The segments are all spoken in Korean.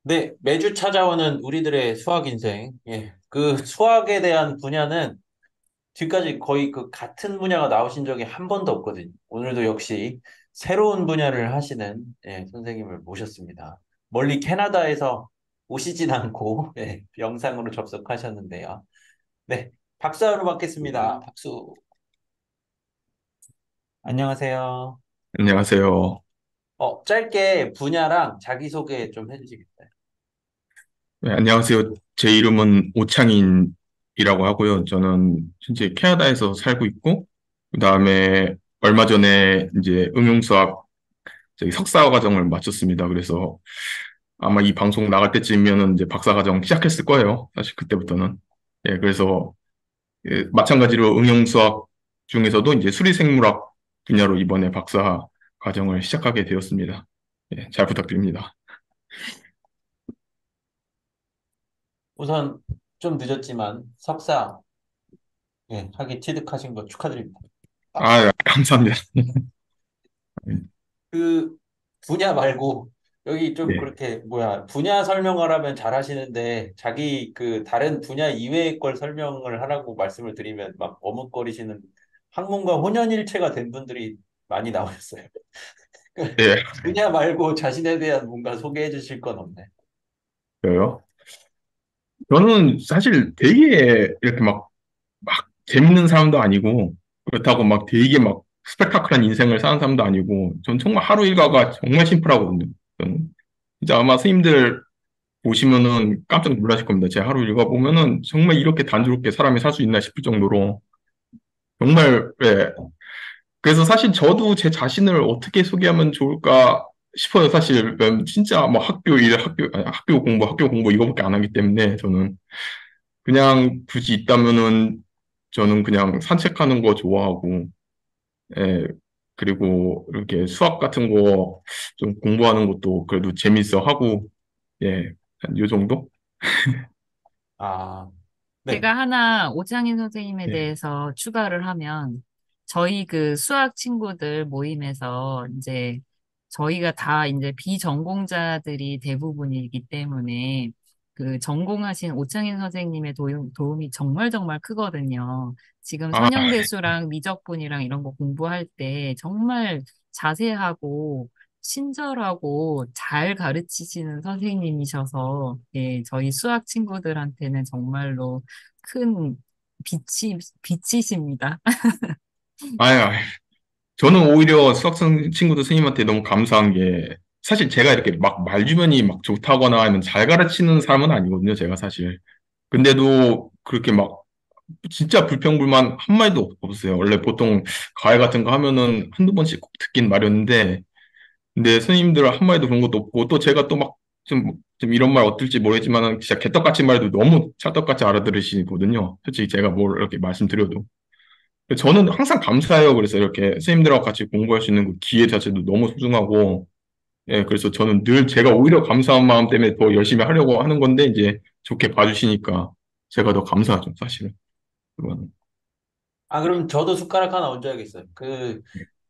네, 매주 찾아오는 우리들의 수학 인생. 예, 그 수학에 대한 분야는 지금까지 거의 그 같은 분야가 나오신 적이 한 번도 없거든요. 오늘도 역시 새로운 분야를 하시는 선생님을 모셨습니다. 멀리 캐나다에서 오시진 않고 영상으로 접속하셨는데요. 네, 박수로 받겠습니다. 박수. 안녕하세요. 안녕하세요. 짧게 분야랑 자기소개 좀 해주시겠어요? 네, 안녕하세요. 제 이름은 오창인이라고 하고요. 저는 현재 캐나다에서 살고 있고, 그다음에 얼마 전에 이제 응용수학 저기 석사 과정을 마쳤습니다. 그래서 아마 이 방송 나갈 때쯤이면은 이제 박사 과정 시작했을 거예요. 사실 그때부터는. 예, 그래서 마찬가지로 응용수학 중에서도 이제 수리생물학 분야로 이번에 박사 과정을 시작하게 되었습니다. 예, 잘 부탁드립니다. 우선 좀 늦었지만 석사 학위 취득하신 거 축하드립니다. 박수. 아, 감사합니다. 그 분야 말고 여기 좀 네. 그렇게 뭐야 분야 설명을 하면 잘 하시는데 자기 그 다른 분야 이외의 걸 설명을 하라고 말씀을 드리면 막 머뭇거리시는 학문과 혼연일체가 된 분들이 많이 나오셨어요. 그 예, 분야 말고 자신에 대한 뭔가 소개해 주실 건 없네. 그래요. 저는 사실 되게 이렇게 막 재밌는 사람도 아니고, 그렇다고 막 되게 막 스펙타클한 인생을 사는 사람도 아니고, 전 정말 하루 일과가 정말 심플하거든요. 저는 진짜 아마 스님들 보시면은 깜짝 놀라실 겁니다. 제 하루 일과 보면은 정말 이렇게 단조롭게 사람이 살 수 있나 싶을 정도로, 정말, 예. 그래서 사실 저도 제 자신을 어떻게 소개하면 좋을까 싶어요. 사실, 진짜 뭐 학교 일, 아니, 학교 공부 이거밖에 안 하기 때문에 저는. 그냥 굳이 있다면은 저는 그냥 산책하는 거 좋아하고, 예, 그리고 이렇게 수학 같은 거 좀 공부하는 것도 그래도 재밌어 하고, 예, 한 요 정도? 아, 네. 제가 하나 오창인 선생님에 예. 대해서 추가를 하면, 저희 그 수학 친구들 모임에서 이제 저희가 다 이제 비전공자들이 대부분이기 때문에 그 전공하신 오창인 선생님의 도움이 정말 정말 크거든요. 지금 아, 선형대수랑 미적분이랑 이런 거 공부할 때 정말 자세하고 친절하고 잘 가르치시는 선생님이셔서, 예, 저희 수학 친구들한테는 정말로 큰 빛이십니다. 아유, 저는 오히려 수학생 친구들 선생님한테 너무 감사한 게, 사실 제가 이렇게 막 말주변이 막 좋다거나 아니면 잘 가르치는 사람은 아니거든요, 제가 사실. 근데도 그렇게 막 진짜 불평불만 한 마디도 없었어요. 원래 보통 과외 같은 거 하면은 한두 번씩 꼭 듣긴 마련인데, 근데 스님들 한마디도 그런 것도 없고, 또 제가 또 막 좀 이런 말 어떨지 모르겠지만, 진짜 개떡같이 말해도 너무 찰떡같이 알아들으시거든요. 솔직히 제가 뭘 이렇게 말씀드려도. 저는 항상 감사해요. 그래서 이렇게 스님들하고 같이 공부할 수 있는 그 기회 자체도 너무 소중하고, 예, 그래서 저는 늘 제가 오히려 감사한 마음 때문에 더 열심히 하려고 하는 건데, 이제 좋게 봐주시니까 제가 더 감사하죠, 사실은. 그거는. 아, 그럼 저도 숟가락 하나 얹어야겠어요. 그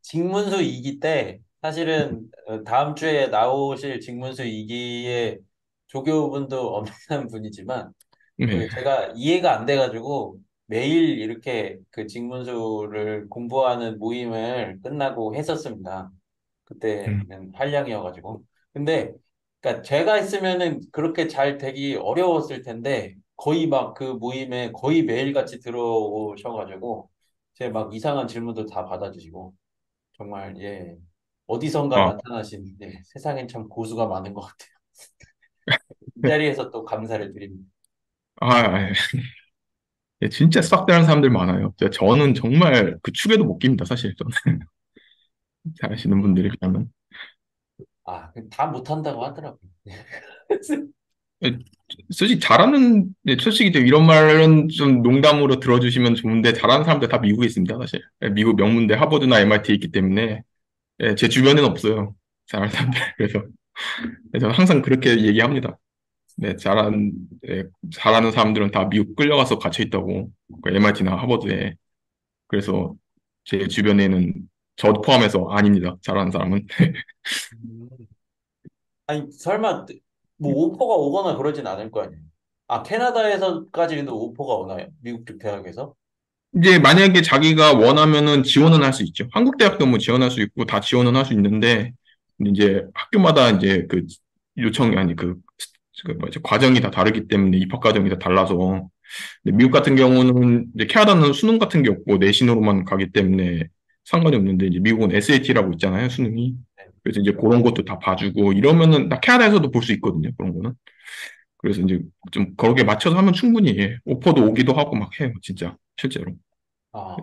직문수 2기 때 사실은 다음 주에 나오실 직문수 2기의 조교분도 엄청난 분이지만 네, 그 제가 이해가 안 돼가지고 매일 이렇게 그 직문수를 공부하는 모임을 끝나고 했었습니다. 음. 그때는 한량이어가지고. 근데 그러니까 제가 했으면은 그렇게 잘 되기 어려웠을 텐데 거의 막 그 모임에 거의 매일같이 들어오셔가지고 제 막 이상한 질문도 다 받아주시고 정말 어디선가 아, 나타나신 세상엔 참 고수가 많은 것 같아요. 이 자리에서 또 감사를 드립니다. 아, 예, 진짜 수학대하는 사람들 많아요. 저는 정말 그 축에도 못 깁니다, 사실. 저는. 잘하시는 분들이 그러면. 아, 다 못한다고 하더라고요. 예, 솔직히 잘하는, 솔직히 좀 이런 말은 좀 농담으로 들어주시면 좋은데, 잘하는 사람들 다 미국에 있습니다, 사실. 예, 미국 명문대 하버드나 MIT에 있기 때문에, 예, 제 주변에는 없어요. 잘하는 사람들. 그래서 저는 항상 그렇게 얘기합니다. 네, 예, 잘하는 사람들은 다 미국 끌려가서 갇혀 있다고. MIT나 하버드에. 그래서 제 주변에는 저 포함해서 아닙니다. 잘하는 사람은. 음. 아니, 설마 뭐 오퍼가 오거나 그러진 않을 거 아니에요. 아, 캐나다에서까지도 오퍼가 오나요? 미국 쪽 대학에서? 이제 만약에 자기가 원하면은 지원은 할 수 있죠. 한국 대학도 뭐 지원할 수 있고 다 지원은 할 수 있는데 이제 학교마다 이제 그 요청이 아니 그 뭐지 과정이 다 다르기 때문에 입학 과정이 다 달라서 근데 미국 같은 경우는 이제 캐나다는 수능 같은 게 없고 내신으로만 가기 때문에 상관이 없는데 이제 미국은 SAT라고 있잖아요, 수능이. 네. 그래서 이제 그런 것도 다 봐주고 이러면은 나 캐나다에서도 볼 수 있거든요, 그런 거는. 그래서 이제 좀 거기에 맞춰서 하면 충분히 예, 오퍼도 오기도 하고 막 해요, 진짜 실제로. 아,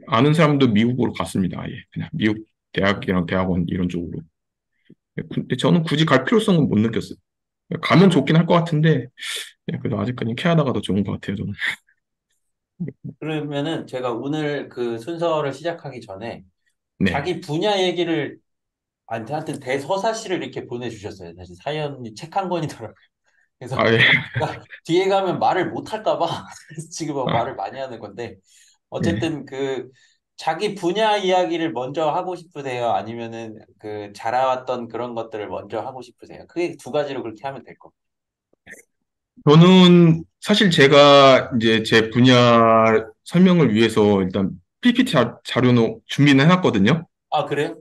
아는 사람도 미국으로 갔습니다, 아예. 그냥 미국 대학이랑 대학원 이런 쪽으로. 근데 저는 굳이 갈 필요성은 못 느꼈어요. 가면 좋긴 할 것 같은데, 예, 그래도 아직까지 캐나다가 더 좋은 것 같아요, 저는. 그러면은 제가 오늘 그 순서를 시작하기 전에 네. 자기 분야 얘기를, 아니, 하여튼 대서사시를 이렇게 보내주셨어요. 사실 사연이 책 한 권이더라고요. 그래서 아, 예. 뒤에 가면 말을 못 할까 봐 그래서 지금 은 아, 말을 많이 하는 건데, 네. 어쨌든 그 자기 분야 이야기를 먼저 하고 싶으세요? 아니면은 그 자라왔던 그런 것들을 먼저 하고 싶으세요? 크게 두 가지로 그렇게 하면 될 겁니다. 저는 사실 제가 이제 제 분야 설명을 위해서 일단 PPT 자료는 준비는 해놨거든요. 아, 그래요?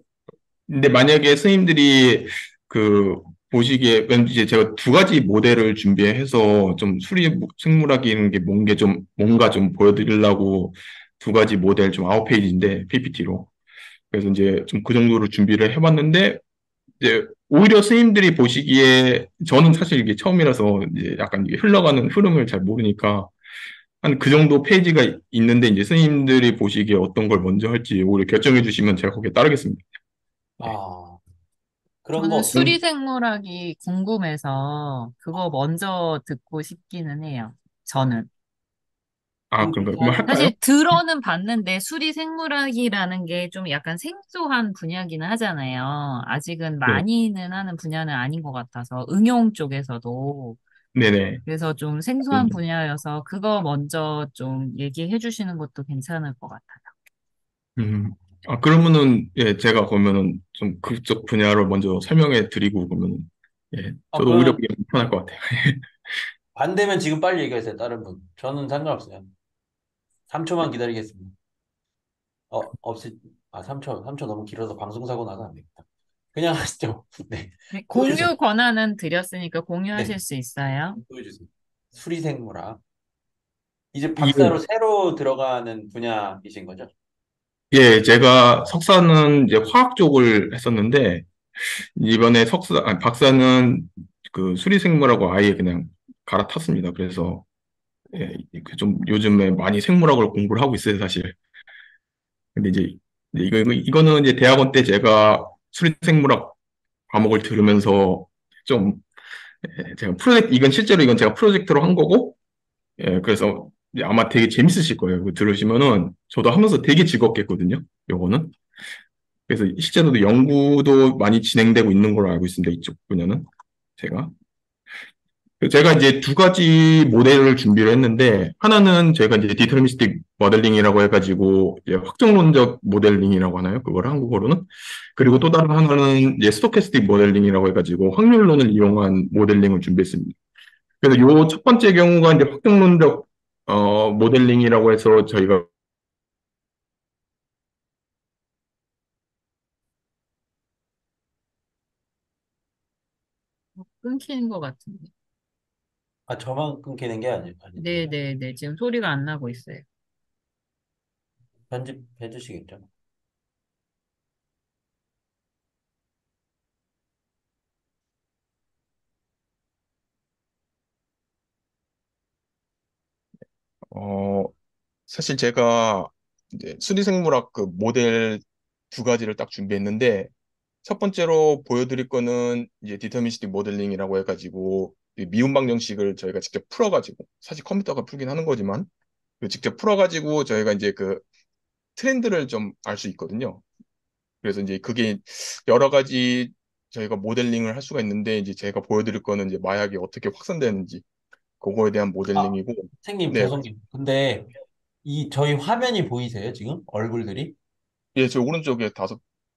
근데 만약에 선생님들이 그 보시기에 왠지 이제 제가 두 가지 모델을 준비해서 좀 수리 생물학이라는 게 뭔가 좀 보여드리려고 두 가지 모델 좀 아홉 페이지인데 PPT로 그래서 이제 좀 그 정도로 준비를 해봤는데 이제 오히려 선생님들이 보시기에 저는 사실 이게 처음이라서 이제 약간 이게 흘러가는 흐름을 잘 모르니까 한 그 정도 페이지가 있는데 이제 선생님들이 보시기에 어떤 걸 먼저 할지 오히려 결정해 주시면 제가 거기에 따르겠습니다. 네. 아, 그런 거 저는 없어요? 수리생물학이 궁금해서 그거 먼저 듣고 싶기는 해요. 저는. 아, 그럼 그런가요? 그렇게 그럼 하죠. 할까요? 사실 들어는 봤는데 수리생물학이라는 게 좀 약간 생소한 분야기는 하잖아요. 아직은 네. 많이는 하는 분야는 아닌 것 같아서 응용 쪽에서도. 네네. 그래서 좀 생소한 분야여서 그거 먼저 좀 얘기해 주시는 것도 괜찮을 것 같아요. 음. 아, 그러면은, 예, 제가 그러면은 좀 그쪽 분야를 먼저 설명해 드리고 그러면은, 예, 아, 저도 오히려 그러면 그게 편할 것 같아요. 반대면 지금 빨리 얘기하세요, 다른 분. 저는 상관없어요. 3초만 기다리겠습니다. 없을, 아, 3초 너무 길어서 방송사고 나서 안 되겠다. 그냥 하시죠. 네. 네, 보여주세요. 공유 권한은 드렸으니까 네. 공유하실 수 있어요. 보여주세요. 수리생물학. 이제 박사로 이게, 새로 들어가는 분야이신 거죠? 예, 제가 석사는 이제 화학 쪽을 했었는데, 이번에 아니, 박사는 그 수리생물하고 아예 그냥 갈아탔습니다. 그래서, 예, 그좀 요즘에 많이 생물학을 공부를 하고 있어요, 사실. 근데 이거는 이제 대학원 때 제가 수리생물학 과목을 들으면서 좀 제가 이건 실제로 이건 제가 프로젝트로 한 거고, 예, 그래서 이제 아마 되게 재밌으실 거예요. 그거 들으시면은 저도 하면서 되게 즐겁겠거든요. 요거는. 그래서 실제로도 연구도 많이 진행되고 있는 걸로 알고 있습니다. 이쪽 분야는 제가. 제가 이제 두 가지 모델을 준비를 했는데, 하나는 제가 이제 디터미니스틱 모델링이라고 해가지고, 이제 확정론적 모델링이라고 하나요? 그걸 한국어로는. 그리고 또 다른 하나는 이제 스토캐스틱 모델링이라고 해가지고, 확률론을 이용한 모델링을 준비했습니다. 그래서 요 첫 번째 경우가 이제 확정론적, 모델링이라고 해서 저희가, 끊기는 것 같은데. 아, 저만 끊기는 게 아닌데요. 네네네. 지금 소리가 안 나고 있어요. 편집해 주시겠죠? 어, 사실 제가 이제 수리생물학 그 모델 두 가지를 딱 준비했는데, 첫 번째로 보여드릴 거는 이제 디터미니스틱 모델링이라고 해가지고 이 미분 방정식을 저희가 직접 풀어가지고 사실 컴퓨터가 풀긴 하는 거지만 그 직접 풀어가지고 저희가 이제 그 트렌드를 좀 알 수 있거든요. 그래서 이제 그게 여러 가지 저희가 모델링을 할 수가 있는데 이제 제가 보여드릴 거는 이제 마약이 어떻게 확산되는지 그거에 대한 아, 모델링이고 선생님, 네, 죄송해요. 근데 저희 화면이 보이세요, 지금? 얼굴들이? 예, 저 오른쪽에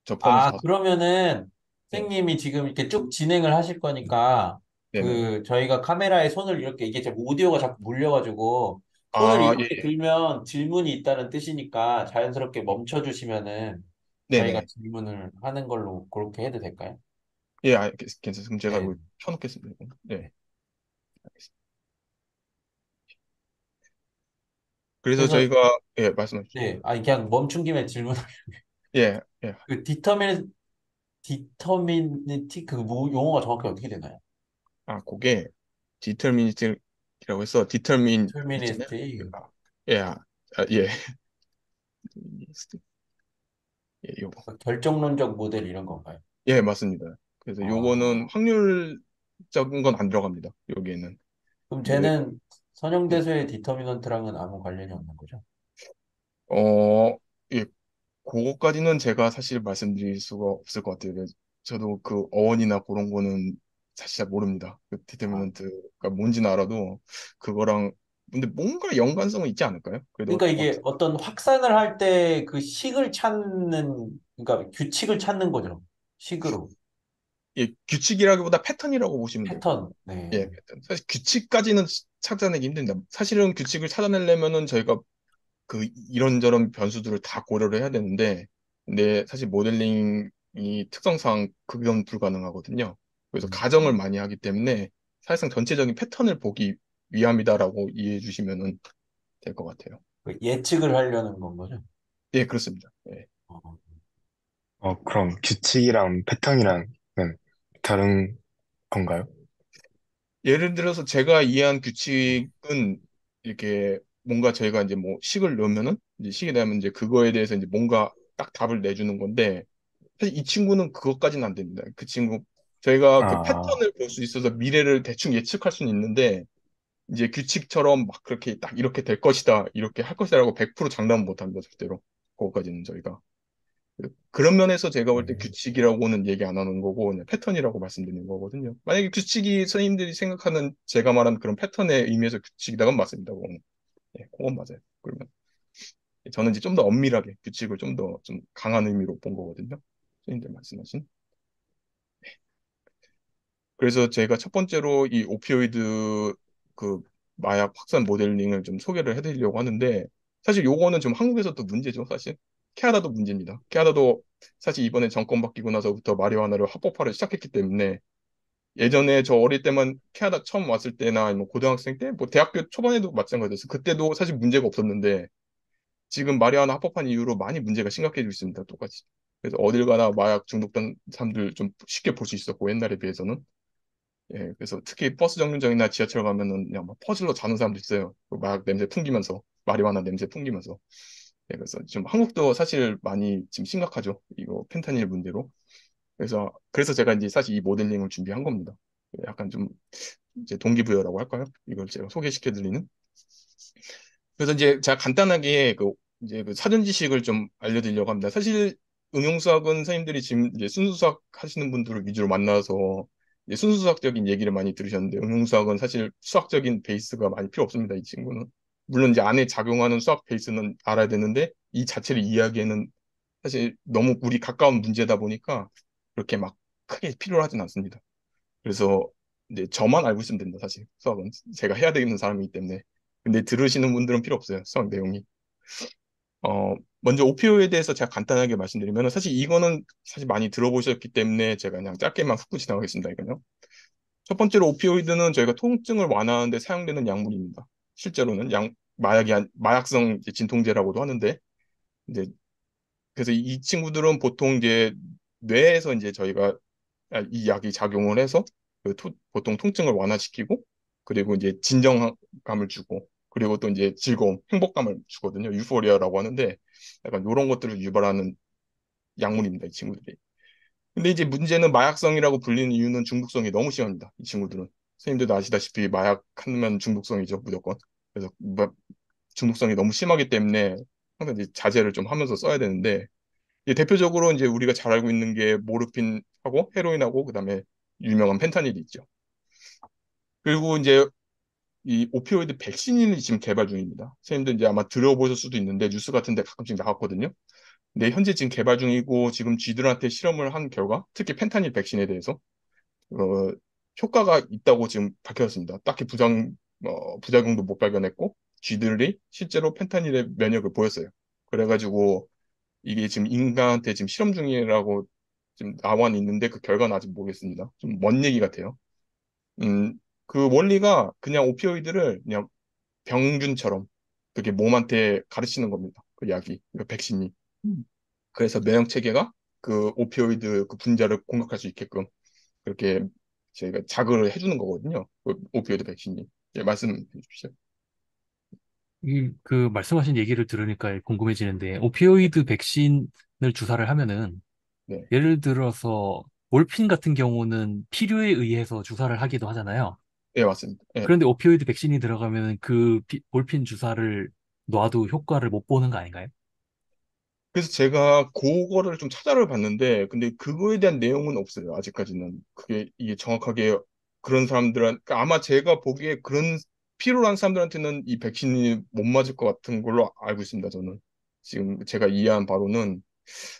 저 포함해서 아, 다섯 그러면은 네, 선생님이 지금 이렇게 쭉 진행을 하실 거니까 네네. 저희가 카메라에 손을 이렇게, 이게 지금 오디오가 자꾸 물려가지고, 손을 아, 예, 이렇게 예. 들면 질문이 있다는 뜻이니까 자연스럽게 멈춰주시면은 저희가 네네. 질문을 하는 걸로 그렇게 해도 될까요? 예, 괜찮습니다. 그럼 제가 네. 이거 켜놓겠습니다. 이거. 네. 알겠습니다. 그래서 그래서, 저희가, 예, 말씀하십시오. 네. 아니, 그냥 멈춘 김에 질문. 예, 예. 그 디터미니티, 용어가 정확히 어떻게 되나요? 아, 그게 디터미니스트라고 해서 디터민 있잖아요. 디터미니스트, 아, 예, 예. 예, 요거. 결정론적 모델 이런 건가요? 예, 맞습니다. 그래서 요거는 아, 확률적인 건 안 들어갑니다. 여기에는. 그럼 근데, 쟤는 네. 선형대소의 디터미넌트랑은 아무 관련이 없는 거죠? 예, 그거까지는 제가 사실 말씀드릴 수가 없을 것 같아요. 그래서 저도 그 어원이나 그런 거는 사실 잘 모릅니다. 그 아, 디터미넌트가 뭔지는 알아도 그거랑 근데 뭔가 연관성은 있지 않을까요? 그래도 그러니까 이게 어떤 확산을 할 때 그 식을 찾는, 그러니까 규칙을 찾는 거죠. 식으로. 예, 규칙이라기보다 패턴이라고 보시면 될 것 같아요. 패턴. 네. 예, 패턴. 사실 규칙까지는 찾아내기 힘듭니다. 사실은 규칙을 찾아내려면은 저희가 그 이런저런 변수들을 다 고려를 해야 되는데, 근데 사실 모델링이 특성상 그건 불가능하거든요. 그래서 음. 가정을 많이 하기 때문에 사실상 전체적인 패턴을 보기 위함이다라고 이해해 주시면 될 것 같아요. 그 예측을 하려는 건 거죠. 예, 그렇습니다. 예. 어, 그럼 규칙이랑 패턴이랑은 다른 건가요? 예를 들어서 제가 이해한 규칙은 이렇게 뭔가 저희가 이제 뭐 식을 넣으면은 이제 식이 되면 이제 그거에 대해서 이제 뭔가 딱 답을 내주는 건데 사실 이 친구는 그것까지는 안 됩니다. 그 친구 저희가 그 아, 패턴을 볼 수 있어서 미래를 대충 예측할 수는 있는데 이제 규칙처럼 막 그렇게 딱 이렇게 될 것이다 이렇게 할 것이라고 100% 장담은 못 합니다. 절대로 그것까지는 저희가 그런 면에서 제가 볼 때 네. 규칙이라고는 얘기 안 하는 거고 그냥 패턴이라고 말씀드리는 거거든요. 만약에 규칙이 선생님들이 생각하는 제가 말한 그런 패턴의 의미에서 규칙이다 건 맞습니다. 그건, 예, 그건 맞아요. 그러면 저는 이제 좀 더 엄밀하게 규칙을 좀 더 좀 강한 의미로 본 거거든요. 선생님들 말씀하신. 그래서 제가 첫 번째로 이 오피오이드 그 마약 확산 모델링을 좀 소개를 해드리려고 하는데 사실 요거는 좀 한국에서도 문제죠, 사실. 캐나다도 문제입니다. 캐나다도 사실 이번에 정권 바뀌고 나서부터 마리화나를 합법화를 시작했기 때문에 예전에 저 어릴 때만 캐나다 처음 왔을 때나 뭐 고등학생 때, 뭐 대학교 초반에도 마찬가지였어요. 그때도 사실 문제가 없었는데 지금 마리화나 합법화한 이후로 많이 문제가 심각해지고 있습니다, 똑같이. 그래서 어딜 가나 마약 중독된 사람들 좀 쉽게 볼 수 있었고 옛날에 비해서는. 예, 그래서 특히 버스 정류장이나 지하철 가면은 그냥 막 퍼질러 자는 사람도 있어요. 그막 냄새 풍기면서, 마리화나 냄새 풍기면서. 예, 그래서 지금 한국도 사실 많이 지금 심각하죠. 이거 펜타닐 문제로. 그래서 제가 이제 사실 이 모델링을 준비한 겁니다. 약간 좀 이제 동기부여라고 할까요? 이걸 제가 소개시켜드리는. 그래서 이제 제가 간단하게 이제 그 사전 지식을 좀 알려드리려고 합니다. 사실 응용수학은 선생님들이 지금 이제 순수수학 하시는 분들을 위주로 만나서 이제 순수수학적인 얘기를 많이 들으셨는데 응용수학은 사실 수학적인 베이스가 많이 필요 없습니다. 이 친구는. 물론 이제 안에 작용하는 수학 베이스는 알아야 되는데 이 자체를 이해하기에는 사실 너무 우리 가까운 문제다 보니까 그렇게 막 크게 필요하진 않습니다. 그래서 이제 저만 알고 있으면 된다, 사실. 수학은. 제가 해야 되는 사람이기 때문에. 근데 들으시는 분들은 필요 없어요, 수학 내용이. 먼저 오피오에 대해서 제가 간단하게 말씀드리면 사실 이거는 사실 많이 들어보셨기 때문에 제가 그냥 짧게만 훑고 지나가겠습니다, 이거요. 첫 번째로 오피오이드는 저희가 통증을 완화하는 데 사용되는 약물입니다. 실제로는 마약성 이제 진통제라고도 하는데, 이제 그래서 이 친구들은 보통 이제 뇌에서 이제 저희가 이 약이 작용을 해서 보통 통증을 완화시키고 그리고 이제 진정감을 주고 그리고 또 이제 즐거움, 행복감을 주거든요. 유포리아라고 하는데 약간 이런 것들을 유발하는 약물입니다. 이 친구들이. 근데 이제 문제는 마약성이라고 불리는 이유는 중독성이 너무 심합니다. 이 친구들은. 선생님들도 아시다시피 마약 하면 중독성이죠, 무조건. 그래서 중독성이 너무 심하기 때문에 항상 이제 자제를 좀 하면서 써야 되는데 대표적으로 이제 우리가 잘 알고 있는 게 모르핀하고 헤로인하고 그다음에 유명한 펜타닐이 있죠. 그리고 이제 이 오피오이드 백신이 지금 개발 중입니다. 선생님들 이제 아마 들어보실 수도 있는데 뉴스 같은 데 가끔씩 나왔거든요. 근데 현재 지금 개발 중이고 지금 쥐들한테 실험을 한 결과 특히 펜타닐 백신에 대해서 어, 효과가 있다고 지금 밝혀졌습니다. 딱히 부작용도 못 발견했고, 쥐들이 실제로 펜타닐의 면역을 보였어요. 그래가지고 이게 지금 인간한테 지금 실험 중이라고 지금 나와 있는데 그 결과는 아직 모르겠습니다. 좀 먼 얘기 같아요. 음, 그 원리가 그냥 오피오이드를 그냥 병균처럼 그게 몸한테 가르치는 겁니다. 그 약이, 그 백신이. 그래서 면역 체계가 그 오피오이드 그 분자를 공격할 수 있게끔 그렇게 저희가 자극을 해주는 거거든요. 그 오피오이드 백신이. 예, 말씀해 주십시오. 그 말씀하신 얘기를 들으니까 궁금해지는데, 오피오이드 백신을 주사를 하면은, 네, 예를 들어서, 몰핀 같은 경우는 필요에 의해서 주사를 하기도 하잖아요. 예, 맞습니다. 예. 그런데 오피오이드 백신이 들어가면은 그 몰핀 주사를 놔도 효과를 못 보는 거 아닌가요? 그래서 제가 그거를 좀 찾아를 봤는데, 근데 그거에 대한 내용은 없어요. 아직까지는. 그게 이게 정확하게 그런 그러니까 아마 제가 보기에 그런 필요로 한 사람들한테는 이 백신이 못 맞을 것 같은 걸로 알고 있습니다. 저는. 지금 제가 이해한 바로는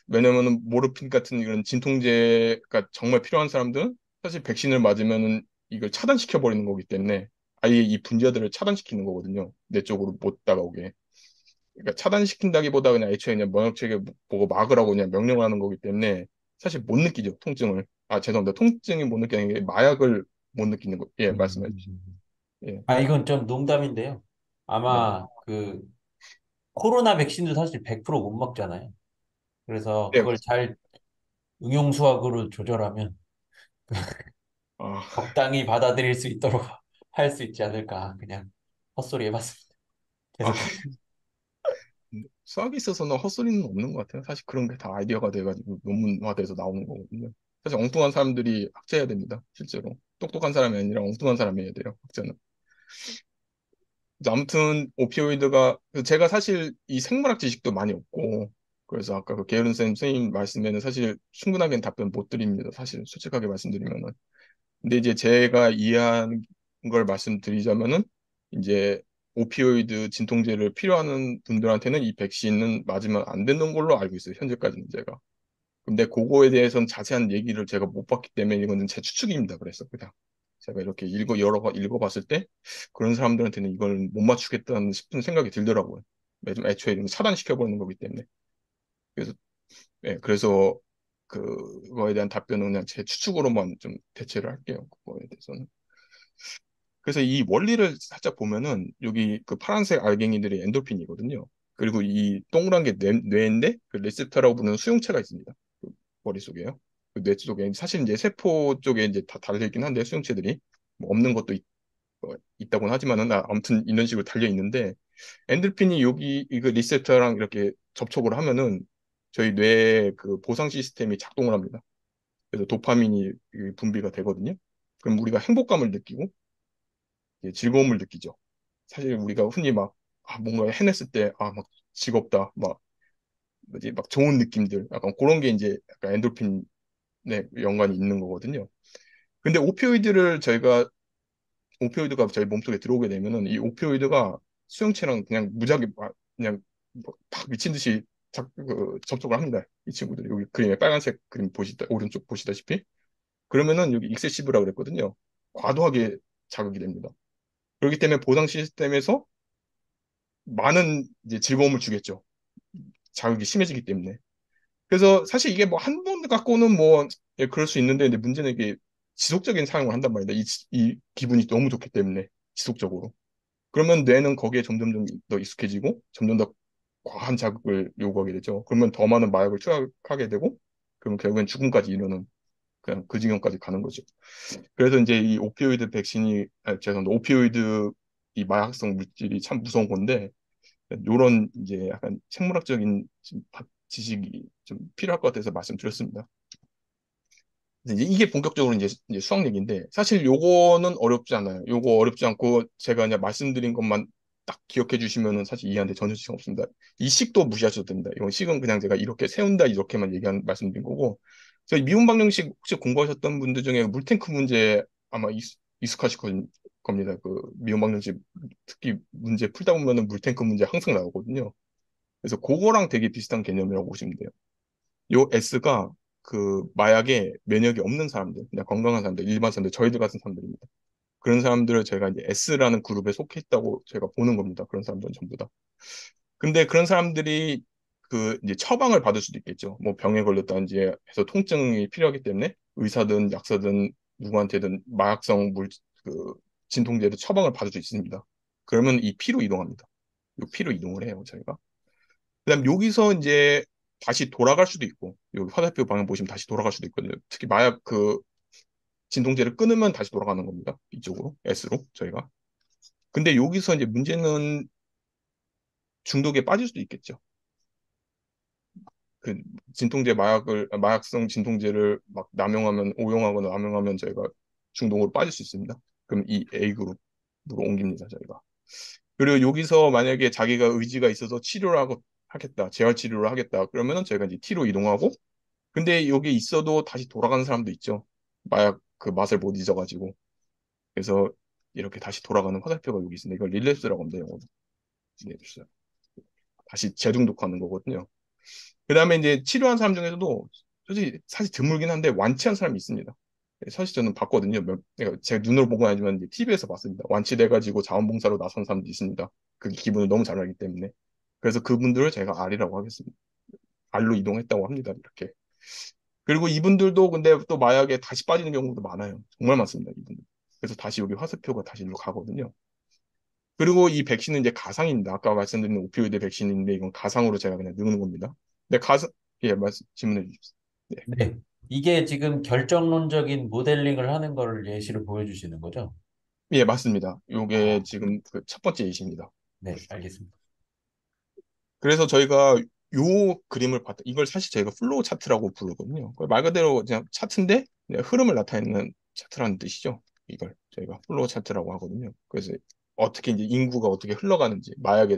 왜냐면은 모르핀 같은 이런 진통제가 정말 필요한 사람들은 사실 백신을 맞으면은 이걸 차단시켜 버리는 거기 때문에 아예 이 분자들을 차단시키는 거거든요. 내 쪽으로 못 다가오게. 그러니까 차단시킨다기보다 그냥 애초에 그냥 면역체계 보고 막으라고 그냥 명령을 하는 거기 때문에 사실 못 느끼죠, 통증을. 아, 죄송합니다. 통증이 못 느끼는 게 마약을 못 느끼는 거. 예, 말씀해 주시죠. 음. 예, 아, 이건 좀 농담인데요. 네. 아마 그 코로나 백신도 사실 100%못 먹잖아요. 그래서 네, 그걸 맞습니다. 잘 응용수학으로 조절하면 아, 적당히 받아들일 수 있도록 할 수 있지 않을까. 그냥 헛소리 해봤습니다. 아, 계속해서. 수학에 있어서는 헛소리는 없는 것 같아요. 사실 그런 게 다 아이디어가 돼가지고 논문화돼서 나오는 거거든요. 사실 엉뚱한 사람들이 학자해야 됩니다. 실제로. 똑똑한 사람이 아니라 엉뚱한 사람이 해야 돼요, 학자는. 그래서 아무튼 오피오이드가 제가 사실 이 생물학 지식도 많이 없고 그래서 아까 그 게으른 선생님 말씀에는 사실 충분하게 답변 못 드립니다. 사실 솔직하게 말씀드리면은. 근데 이제 제가 이해한 걸 말씀드리자면은 이제 오피오이드 진통제를 필요하는 분들한테는 이 백신은 맞으면 안 되는 걸로 알고 있어요. 현재까지는 제가. 근데 그거에 대해서는 자세한 얘기를 제가 못 봤기 때문에 이거는 제 추측입니다. 그래서 그냥 제가 이렇게 여러 번 읽어봤을 때 그런 사람들한테는 이걸 못 맞추겠다는 싶은 생각이 들더라고요. 애초에 이런 거 차단시켜버리는 거기 때문에. 그래서, 예, 그래서 그거에 대한 답변은 그냥 제 추측으로만 좀 대체를 할게요. 그거에 대해서는. 그래서 이 원리를 살짝 보면은 여기 그 파란색 알갱이들이 엔돌핀이거든요. 그리고 이 동그란 게 뇌인데 그 레셉터라고 부르는 수용체가 있습니다. 그 머릿속에요. 그 뇌 쪽에 사실 이제 세포 쪽에 이제 다 달려 있긴 한데 수용체들이 뭐 없는 것도 있다고는 하지만은 아무튼 이런 식으로 달려 있는데 엔돌핀이 여기 이거 리셉터랑 이렇게 접촉을 하면은 저희 뇌의 그 보상 시스템이 작동을 합니다. 그래서 도파민이 분비가 되거든요. 그럼 우리가 행복감을 느끼고 즐거움을 느끼죠. 사실 우리가 흔히 막 뭔가 해냈을 때 막 즐겁다 막 뭐지 막 좋은 느낌들 약간 그런 게 이제 약간 엔돌핀에 연관이 있는 거거든요. 근데 오피오이드가 저희 몸속에 들어오게 되면은 이 오피오이드가 수용체랑 그냥 무작위 그냥 뭐팍 미친 듯이 접촉을 합니다. 이 친구들이 여기 그림에 빨간색 그림 오른쪽 보시다시피 그러면은 여기 익세시브라고 그랬거든요. 과도하게 자극이 됩니다. 그렇기 때문에 보상 시스템에서 많은 이제 즐거움을 주겠죠. 자극이 심해지기 때문에. 그래서 사실 이게 뭐 한 번 갖고는 뭐 예, 그럴 수 있는데 근데 문제는 이게 지속적인 사용을 한단 말이다. 이 기분이 너무 좋기 때문에 지속적으로. 그러면 뇌는 거기에 점점 더 익숙해지고 점점 더 과한 자극을 요구하게 되죠. 그러면 더 많은 마약을 투약하게 되고 그러면 결국엔 죽음까지 이르는 그냥 그 지경까지 가는 거죠. 그래서 이제 이 오피오이드 백신이 죄송합니다. 오피오이드 이 마약성 물질이 참 무서운 건데 요런 이제 약간 생물학적인 지식이 좀 필요할 것 같아서 말씀드렸습니다. 이제 이게 본격적으로 이제 수학 얘기인데 사실 요거는 어렵지 않아요. 요거 어렵지 않고 제가 그냥 말씀드린 것만 딱 기억해 주시면은 사실 이해하는데 전혀 지장 없습니다. 이 식도 무시하셔도 됩니다. 이건 식은 그냥 제가 이렇게 세운다 이렇게만 말씀드린 거고 저희 미분 방정식 혹시 공부하셨던 분들 중에 물탱크 문제 아마 익숙하실 겁니다. 그 미분 방정식 특히 문제 풀다 보면은 물탱크 문제 항상 나오거든요. 그래서 그거랑 되게 비슷한 개념이라고 보시면 돼요. 요 S가 그 마약에 면역이 없는 사람들, 그냥 건강한 사람들, 일반 사람들, 저희들 같은 사람들입니다. 그런 사람들을 저희가 이제 S라는 그룹에 속해 있다고 저희가 보는 겁니다. 그런 사람들은 전부 다. 근데 그런 사람들이 그 이제 처방을 받을 수도 있겠죠. 뭐 병에 걸렸다든지 해서 통증이 필요하기 때문에 의사든 약사든 누구한테든 마약성 그 진통제를 처방을 받을 수 있습니다. 그러면 이 피로 이동합니다. 이 피로 이동을 해요, 저희가. 그다음 여기서 이제 다시 돌아갈 수도 있고, 여기 화살표 방향 보시면 다시 돌아갈 수도 있거든요. 특히 마약 그 진통제를 끊으면 다시 돌아가는 겁니다. 이쪽으로, S로, 저희가. 근데 여기서 이제 문제는 중독에 빠질 수도 있겠죠. 그 마약성 진통제를 막 오용하거나 남용하면 저희가 중독으로 빠질 수 있습니다. 그럼 이 A그룹으로 옮깁니다, 저희가. 그리고 여기서 만약에 자기가 의지가 있어서 하겠다, 재활 치료를 하겠다, 그러면은 저희가 이제 T로 이동하고, 근데 여기 있어도 다시 돌아가는 사람도 있죠. 마약 그 맛을 못 잊어가지고. 그래서 이렇게 다시 돌아가는 화살표가 여기 있습니다. 이걸 릴랩스라고 합니다, 영어로. 릴랩스. 다시 재중독하는 거거든요. 그 다음에 이제 치료한 사람 중에서도 솔직히 사실 드물긴 한데 완치한 사람이 있습니다. 사실 저는 봤거든요. 그러니까 제가 눈으로 보고 아니지만 TV에서 봤습니다. 완치돼가지고 자원봉사로 나선 사람도 있습니다. 그 기분을 너무 잘 알기 때문에. 그래서 그분들을 제가 R이라고 하겠습니다. R로 이동했다고 합니다. 이렇게. 그리고 이분들도 근데 또 마약에 다시 빠지는 경우도 많아요. 정말 많습니다. 이분들. 그래서 다시 여기 화살표가 다시 일로 가거든요. 그리고 이 백신은 이제 가상입니다. 아까 말씀드린 오피오이드 백신인데 이건 가상으로 제가 그냥 넣는 겁니다. 근데 예, 질문해 주십시오. 네. 네. 이게 지금 결정론적인 모델링을 하는 거를 예시로 보여주시는 거죠? 예, 맞습니다. 요게 아, 지금 그 첫 번째 예시입니다. 네, 알겠습니다. 그래서 저희가 요 그림을 봤다. 이걸 사실 저희가 플로우 차트라고 부르거든요. 말 그대로 그냥 차트인데 그냥 흐름을 나타내는 차트라는 뜻이죠. 이걸 저희가 플로우 차트라고 하거든요. 그래서 어떻게 이제 인구가 어떻게 흘러가는지, 마약에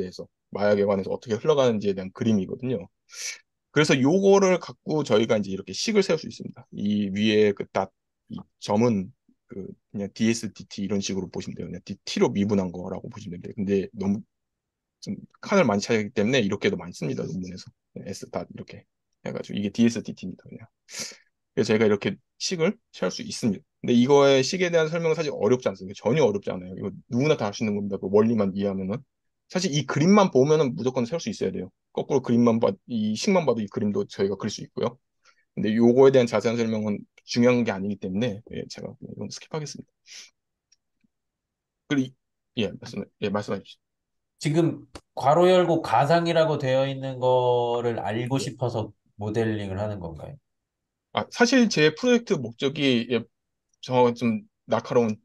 관해서 어떻게 흘러가는지에 대한 그림이거든요. 그래서 요거를 갖고 저희가 이제 이렇게 식을 세울 수 있습니다. 이 위에 이 점은 그 그냥 DSDT 이런 식으로 보시면 돼요. 그냥 T로 미분한 거라고 보시면 돼요. 근데 너무 좀 칸을 많이 차지하기 때문에 이렇게도 많이 씁니다. 논문에서. S 닷 이렇게 해가지고 이게 DSDT입니다. 그냥. 그래서 저희가 이렇게 식을 취할 수 있습니다. 근데 이거의 식에 대한 설명은 사실 어렵지 않습니다. 전혀 어렵지 않아요. 이거 누구나 다 할 수 있는 겁니다. 그 원리만 이해하면은. 사실 이 그림만 보면은 무조건 세울 수 있어야 돼요. 거꾸로 이 식만 봐도 이 그림도 저희가 그릴 수 있고요. 근데 요거에 대한 자세한 설명은 중요한 게 아니기 때문에 예, 제가 이건 스킵하겠습니다. 그리고 말씀해 주시죠. 지금 괄호 열고 가상이라고 되어 있는 거를 알고 싶어서 모델링을 하는 건가요? 사실 제 프로젝트 목적이 예, 저 좀 날카로운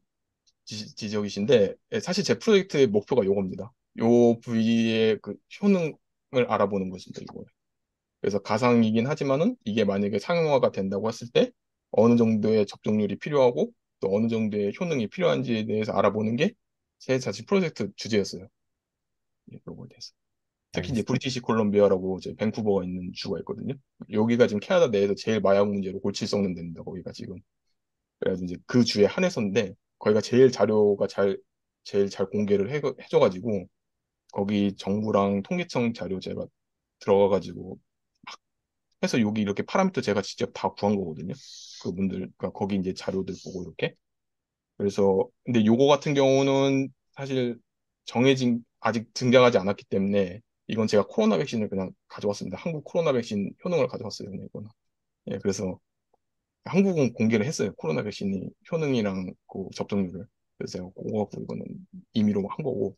지적이신데 사실 제 프로젝트의 목표가 요겁니다. 요 부위의 그 효능을 알아보는 것입니다. 이거. 그래서 가상이긴 하지만은 이게 만약에 상용화가 된다고 했을 때 어느 정도의 접종률이 필요하고 또 어느 정도의 효능이 필요한지에 대해서 알아보는 게 제 자체 프로젝트 주제였어요. 예, 요거에 대해서. 특히 이제 알겠습니다. 브리티시 콜롬비아라고 이제 밴쿠버가 있는 주가 있거든요. 여기가 지금 캐나다 내에서 제일 마약 문제로 골치 썩는 데입니다. 거기가 지금. 그래가지고 이제 그 주에 한해서인데 거기가 제일 잘 공개를 해줘가지고 거기 정부랑 통계청 자료 제가 들어가가지고 막 해서 여기 이렇게 파라미터 제가 직접 다 구한 거거든요. 그러니까 거기 이제 자료들 보고 이렇게. 그래서 근데 요거 같은 경우는 사실 아직 등장하지 않았기 때문에 이건 제가 코로나 백신을 그냥 가져왔습니다. 한국 코로나 백신 효능을 가져왔어요. 그냥 이거는. 예, 그래서 한국은 공개를 했어요. 코로나 백신이 효능이랑 그 접종률을. 그래서 제가 그거 갖고 이거는 임의로 한 거고.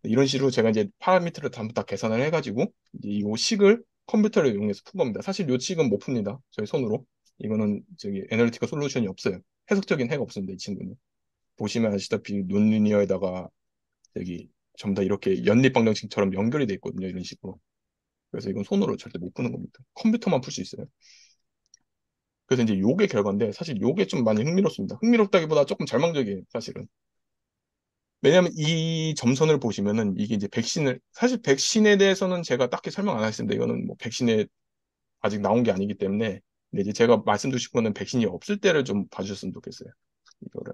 이런 식으로 제가 이제 파라미터를 전부 다 계산을 해가지고 이제 이 식을 컴퓨터를 이용해서 푼 겁니다. 사실 이 식은 못 풉니다. 저희 손으로. 이거는 저기 애널리티컬 솔루션이 없어요. 해석적인 해가 없습니다. 이 친구는. 보시면 아시다시피 논리니어에다가 여기 전부 다 이렇게 연립방정식처럼 연결이 돼 있거든요. 이런 식으로. 그래서 이건 손으로 절대 못 푸는 겁니다. 컴퓨터만 풀 수 있어요. 그래서 이제 요게 결과인데 사실 요게 좀 많이 흥미롭습니다. 흥미롭다기보다 조금 절망적이에요, 사실은. 왜냐하면 이 점선을 보시면은 이게 이제 사실 백신에 대해서는 제가 딱히 설명 안 하겠습니다. 이거는 뭐 백신에 아직 나온 게 아니기 때문에. 근데 이제 제가 말씀드리고 싶은 거는 백신이 없을 때를 좀 봐주셨으면 좋겠어요. 이거를.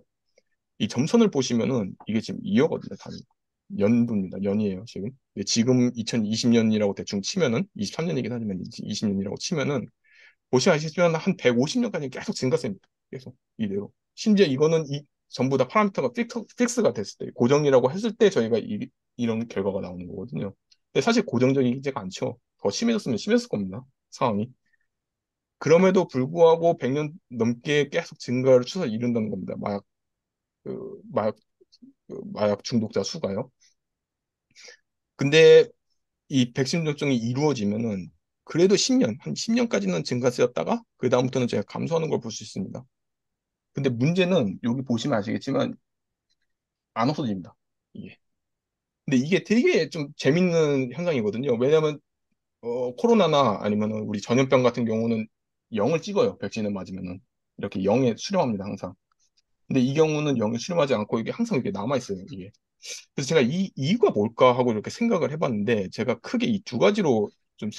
이 점선을 보시면은 이게 지금 2여거든요, 단위. 연도입니다. 연이에요, 지금. 근데 지금 2020년이라고 대충 치면은 23년이긴 하지만 20년이라고 치면은 보시다시피 한 150년까지 계속 증가세입니다. 계속 이대로. 심지어 이거는 전부 다 파라미터가 픽스가 됐을 때, 고정이라고 했을 때 저희가 이런 결과가 나오는 거거든요. 근데 사실 고정적이지가 않죠. 더 심해졌으면 심했을 겁니다. 상황이. 그럼에도 불구하고 100년 넘게 계속 증가를 추세를 이룬다는 겁니다. 그, 마약, 마약 중독자 수가요. 근데 이 백신 접종이 이루어지면은 그래도 10년, 한 10년까지는 증가세였다가 그 다음부터는 제가 감소하는 걸 볼 수 있습니다. 근데 문제는 여기 보시면 아시겠지만 안 없어집니다. 이게. 근데 이게 되게 좀 재밌는 현상이거든요. 왜냐하면 코로나나 아니면 우리 전염병 같은 경우는 0을 찍어요. 백신을 맞으면은 이렇게 0에 수렴합니다. 항상. 근데 이 경우는 0에 수렴하지 않고 이게 항상 이렇게 남아 있어요. 이게. 그래서 제가 이유가 뭘까 하고 이렇게 생각을 해봤는데 제가 크게 이 두 가지로 좀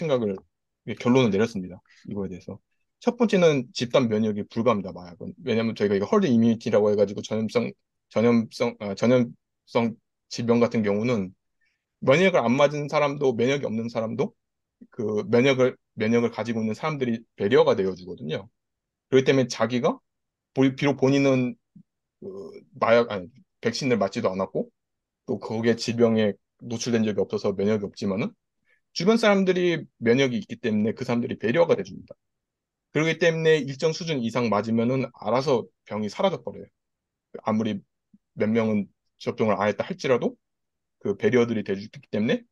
결론을 내렸습니다. 이거에 대해서. 첫 번째는 집단 면역이 불가합니다, 마약은. 왜냐면 저희가 이거 헐드 이뮤니티라고 해가지고 전염성 질병 같은 경우는 면역을 안 맞은 사람도 면역이 없는 사람도 그 면역을 가지고 있는 사람들이 배려가 되어주거든요. 그렇기 때문에 자기가 비록 본인은 아니, 백신을 맞지도 않았고 또 거기에 질병에 노출된 적이 없어서 면역이 없지만은 주변 사람들이 면역이 있기 때문에 그 사람들이 배려가 돼줍니다. 그렇기 때문에 일정 수준 이상 맞으면은 알아서 병이 사라져 버려요. 아무리 몇 명은 접종을 안 했다 할지라도 그 배리어들이 돼주기 때문에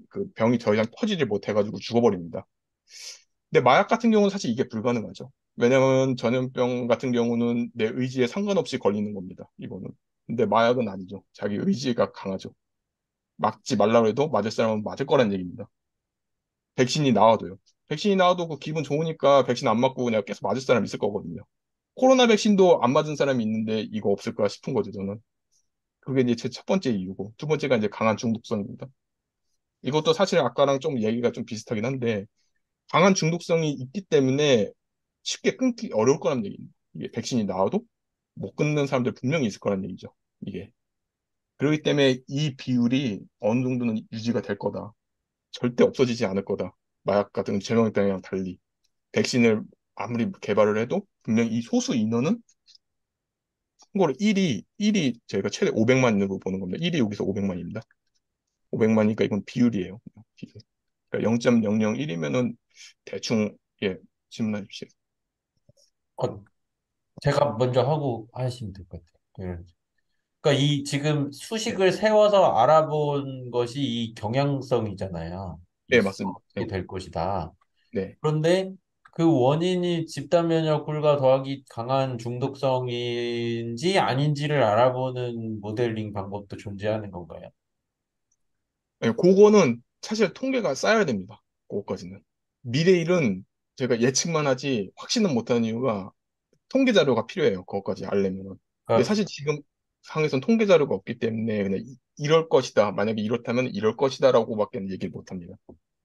그 병이 더 이상 퍼지지 못해가지고 죽어버립니다. 근데 마약 같은 경우는 사실 이게 불가능하죠. 왜냐면 전염병 같은 경우는 내 의지에 상관없이 걸리는 겁니다. 이거는. 근데 마약은 아니죠. 자기 의지가 강하죠. 막지 말라고 해도 맞을 사람은 맞을 거란 얘기입니다. 백신이 나와도요. 백신이 나와도 그 기분 좋으니까 백신 안 맞고 그냥 계속 맞을 사람 있을 거거든요. 코로나 백신도 안 맞은 사람이 있는데 이거 없을까 싶은 거죠, 저는. 그게 이제 제 첫 번째 이유고. 두 번째가 이제 강한 중독성입니다. 이것도 사실 아까랑 좀 얘기가 좀 비슷하긴 한데, 강한 중독성이 있기 때문에 쉽게 끊기 어려울 거란 얘기입니다. 이게 백신이 나와도 못 끊는 사람들 분명히 있을 거란 얘기죠. 이게. 그렇기 때문에 이 비율이 어느 정도는 유지가 될 거다. 절대 없어지지 않을 거다. 마약 같은 제명병이랑 달리. 백신을 아무리 개발을 해도 분명히 이 소수 인원은 참고로 1이 저희가 최대 500만으로 보는 겁니다. 1이 여기서 500만입니다. 500만이니까 이건 비율이에요. 비율. 그러니까 0.001이면은 대충 예 질문해 주시죠. 어, 제가 먼저 하고 하시면 될 것 같아요. 예. 그러니까 이 지금 네, 수식을 세워서 알아본 것이 이 경향성이잖아요. 이 네 맞습니다. 수학이 될 것이다. 네. 그런데 그 원인이 집단 면역kul과 더하기 강한 중독성인지 아닌지를 알아보는 모델링 방법도 존재하는 건가요? 네, 그거는 사실 통계가 쌓여야 됩니다. 그거까지는. 미래일은 제가 예측만 하지 확신은 못하는 이유가 통계 자료가 필요해요. 그것까지 알려면은. 근데 그러니까 사실 지금 상황에서는 통계 자료가 없기 때문에 그냥 이럴 것이다. 만약에 이렇다면 이럴 것이다라고밖에 얘기를 못 합니다.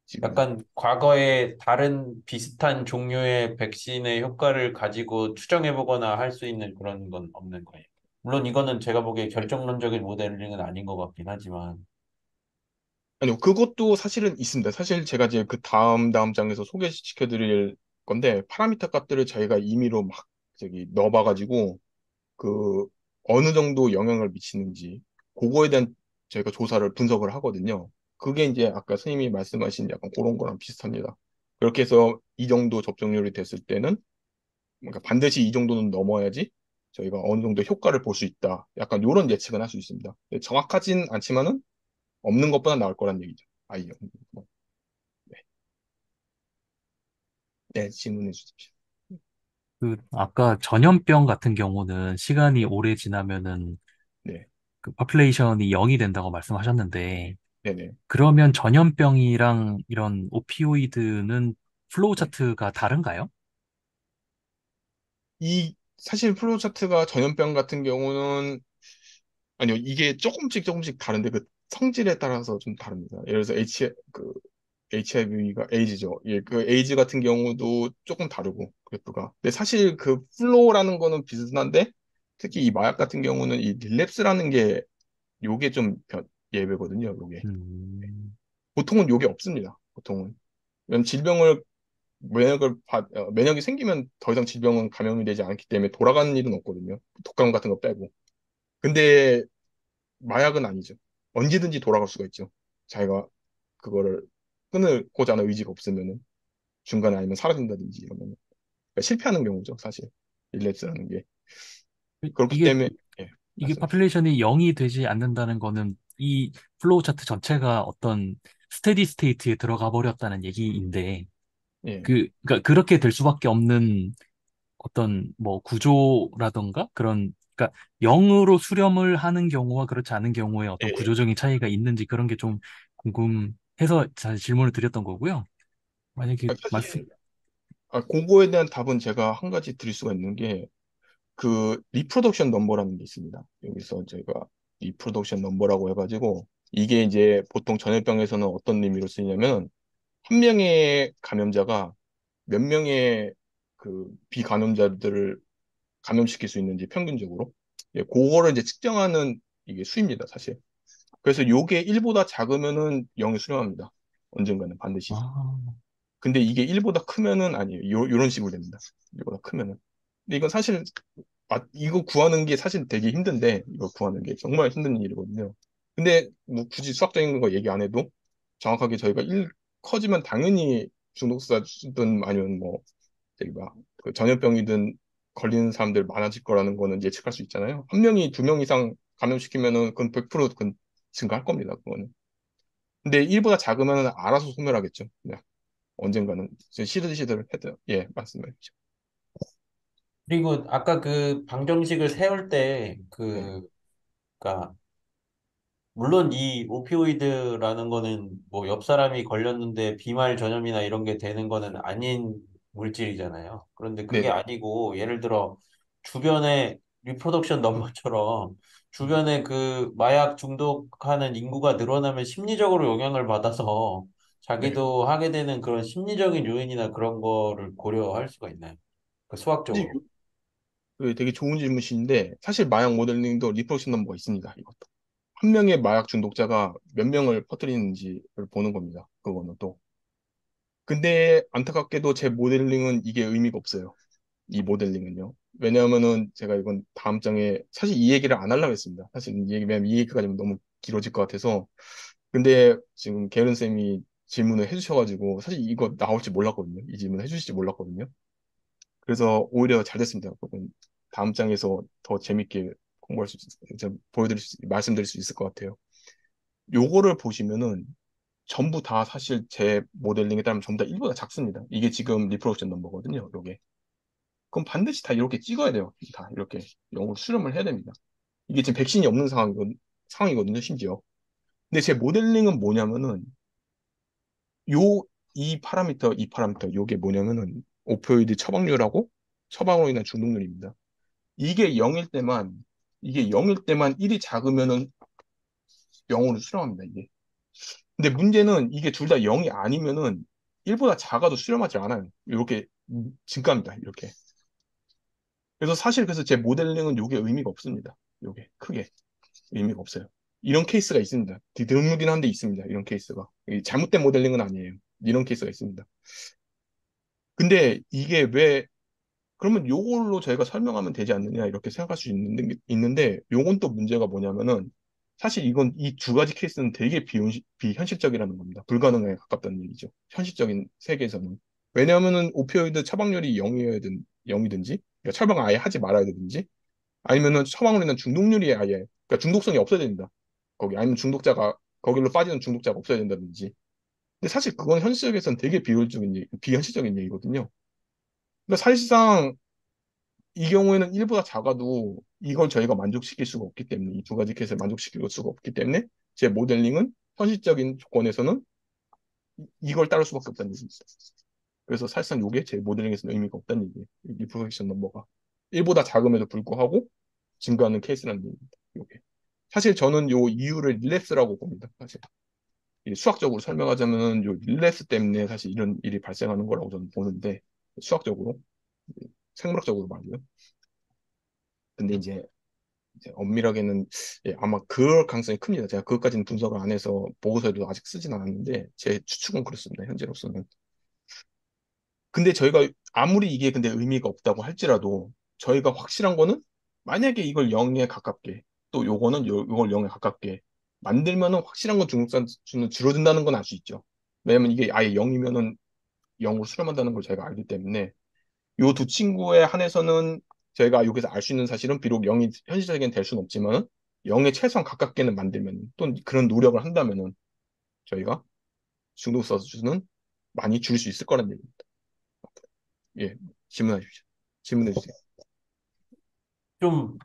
지금은. 약간 과거에 다른 비슷한 종류의 백신의 효과를 가지고 추정해 보거나 할 수 있는 그런 건 없는 거예요. 물론 이거는 제가 보기에 결정론적인 모델링은 아닌 것 같긴 하지만 아니요, 그것도 사실은 있습니다. 사실 제가 이제 그 다음 장에서 소개시켜 드릴 건데, 파라미터 값들을 저희가 임의로 막 넣어봐가지고, 그, 어느 정도 영향을 미치는지, 그거에 대한 저희가 조사를 분석을 하거든요. 그게 이제 아까 선생님이 말씀하신 약간 그런 거랑 비슷합니다. 그렇게 해서 이 정도 접종률이 됐을 때는, 그러니까 반드시 이 정도는 넘어야지 저희가 어느 정도 효과를 볼 수 있다. 약간 이런 예측은 할 수 있습니다. 정확하진 않지만은, 없는 것보다 나을 거란 얘기죠. 아이 없는 거. 네, 네, 질문해 주십시오. 그, 아까 전염병 같은 경우는 시간이 오래 지나면은 네, 그 퍼플레이션이 0이 된다고 말씀하셨는데, 네네. 그러면 전염병이랑 이런 오피오이드는 플로우 네. 차트가 다른가요? 사실 플로우 차트가 전염병 같은 경우는, 아니요, 이게 조금씩 다른데 그 성질에 따라서 좀 다릅니다. 예를 들어서 HIV가 에이즈죠. 예, 그 에이즈 같은 경우도 조금 다르고, 그래프가. 근데 사실 그 플로우라는 거는 비슷한데, 특히 이 마약 같은 경우는 이 릴랩스라는 게 요게 좀 예외거든요, 요게. 음, 보통은 요게 없습니다. 보통은. 왜냐면 질병을 면역이 생기면 더 이상 질병은 감염이 되지 않기 때문에 돌아가는 일은 없거든요. 독감 같은 거 빼고. 근데 마약은 아니죠. 언제든지 돌아갈 수가 있죠. 자기가 그거를 끊고자 하는 의지가 없으면은 중간에 아니면 사라진다든지 이러면 그러니까 실패하는 경우죠, 사실. 일랩스라는 게. 그렇기 이게, 때문에 예, 이게 말씀하십시오. 파퓰레이션이 0이 되지 않는다는 거는 이 플로우 차트 전체가 어떤 스테디 스테이트에 들어가 버렸다는 얘기인데, 예. 그러니까 그렇게 될 수밖에 없는 어떤 뭐 구조라던가 그런, 그러니까 0으로 수렴을 하는 경우와 그렇지 않은 경우에 예, 어떤 예. 구조적인 차이가 있는지 그런 게 좀 궁금해서 사실 질문을 드렸던 거고요. 만약에 말씀, 사실 그거에 대한 답은 제가 한 가지 드릴 수가 있는 게 그 리프로덕션 넘버라는 게 있습니다. 여기서 제가 리프로덕션 넘버라고 해가지고 이게 이제 보통 전염병에서는 어떤 의미로 쓰이냐면 한 명의 감염자가 몇 명의 그 비감염자들을 감염시킬 수 있는지 평균적으로 예, 그거를 이제 측정하는 이게 수입니다, 사실. 그래서 요게 1보다 작으면은 0이 수렴합니다. 언젠가는 반드시. 아, 근데 이게 1보다 크면은 아니에요. 요런 식으로 됩니다. 1보다 크면은. 근데 이건 사실 이거 구하는 게 사실 되게 힘든데, 이거 구하는 게 정말 힘든 일이거든요. 근데 뭐 굳이 수학적인 거 얘기 안 해도 정확하게 저희가 1 커지면 당연히 중독자든 아니면 뭐, 저기 막, 그 전염병이든 걸리는 사람들 많아질 거라는 거는 예측할 수 있잖아요. 한 명이 2명 이상 감염시키면은 그건 100% 그건 증가할 겁니다, 그거는. 근데 1보다 작으면 알아서 소멸하겠죠. 그냥 언젠가는. 시들시들 해도, 예, 맞습니다. 그리고 아까 그 방정식을 세울 때 네, 그니까 물론 이 오피오이드라는 거는 뭐 옆 사람이 걸렸는데 비말 전염이나 이런 게 되는 거는 아닌 물질이잖아요. 그런데 그게 네네. 아니고 예를 들어 주변에 리프로덕션 넘버처럼 주변에 그 마약 중독하는 인구가 늘어나면 심리적으로 영향을 받아서 네. 자기도 하게 되는 그런 심리적인 요인이나 그런 거를 고려할 수가 있나요? 그 사실 수학적으로. 그 되게 좋은 질문이신데 사실 마약 모델링도 리프로덕션 넘버가 있습니다. 이것도 한 명의 마약 중독자가 몇 명을 퍼뜨리는지를 보는 겁니다. 그거는 또. 근데 안타깝게도 제 모델링은 이게 의미가 없어요. 이 모델링은요. 왜냐하면은 제가 이건 다음 장에 사실 이 얘기를 안 하려고 했습니다. 사실 이 얘기, 왜냐면 이 얘기가 좀 너무 길어질 것 같아서. 근데 지금 게른 쌤이 질문을 해주셔가지고 사실 이거 나올지 몰랐거든요. 이 질문 해주실지 몰랐거든요. 그래서 오히려 잘 됐습니다. 그건 다음 장에서 더 재밌게 공부할 수, 말씀드릴 수 있을 것 같아요. 요거를 보시면은 전부 다 사실 제 모델링에 따르면 전부 다 1보다 작습니다. 이게 지금 리프로덕션 넘버거든요. 요게. 그럼 반드시 다 이렇게 찍어야 돼요. 다 이렇게 영어로 수렴을 해야 됩니다. 이게 지금 백신이 없는 상황이거든요, 심지어. 근데 제 모델링은 뭐냐면은 요 이 파라미터 요게 뭐냐면은 오피오이드 처방률하고 처방으로 인한 중독률입니다. 이게 0일 때만 이게 0일 때만 1이 작으면은 0으로 수렴합니다, 이게. 근데 문제는 이게 둘 다 0이 아니면은 1보다 작아도 수렴하지 않아요. 이렇게 증가합니다. 이렇게. 그래서 사실 그래서 제 모델링은 요게 의미가 없습니다. 요게 크게 의미가 없어요. 이런 케이스가 있습니다. 드물긴 한데 있습니다. 이런 케이스가. 이 잘못된 모델링은 아니에요. 이런 케이스가 있습니다. 근데 이게 왜 그러면 요걸로 저희가 설명하면 되지 않느냐 이렇게 생각할 수 있는데 요건 또 문제가 뭐냐면은 사실 이건 이 두 가지 케이스는 되게 비현실적이라는 겁니다. 불가능에 가깝다는 얘기죠. 현실적인 세계에서는. 왜냐하면은 오피오이드 처방률이 0이든지 그러니까 처방을 아예 하지 말아야 되든지 아니면은 처방으로 인한 중독률이 아예 그러니까 중독성이 없어야 됩니다. 거기 아니면 중독자가 거기로 빠지는 중독자가 없어야 된다든지. 근데 사실 그건 현실 세계에서는 되게 비현실적인 얘기거든요. 그러니까 사실상 이 경우에는 1보다 작아도 이걸 저희가 만족시킬 수가 없기 때문에 이 두 가지 케이스를 만족시킬 수가 없기 때문에 제 모델링은 현실적인 조건에서는 이걸 따를 수밖에 없다는 얘기입니다. 그래서 사실상 이게 제 모델링에서는 의미가 없다는 얘기예요. 리프레션 넘버가 1보다 작음에도 불구하고 증가하는 케이스라는 얘기입니다. 이게 사실 저는 요 이유를 릴랩스라고 봅니다. 사실 이 수학적으로 설명하자면 요 릴랩스 때문에 사실 이런 일이 발생하는 거라고 저는 보는데 수학적으로 생물학적으로 말이요. 근데 이제 엄밀하게는 예, 아마 그럴 가능성이 큽니다. 제가 그것까지는 분석을 안 해서 보고서에도 아직 쓰진 않았는데 제 추측은 그렇습니다. 현재로서는. 근데 저희가 아무리 이게 근데 의미가 없다고 할지라도 저희가 확실한 거는 만약에 이걸 0에 가깝게 또 요거는 요걸 0에 가깝게 만들면은 확실한 건 중국산 수는 줄어든다는 건 알 수 있죠. 왜냐면 이게 아예 0이면은 0으로 수렴한다는 걸 저희가 알기 때문에 요 두 친구에 한해서는 저희가 여기서 알 수 있는 사실은 비록 0이 현실적인 될 수는 없지만 0에 최소한 가깝게는 만들면 또 그런 노력을 한다면은 저희가 중독사 수는 많이 줄일 수 있을 거란 얘기입니다. 예, 질문하십시오. 질문해 주세요. 좀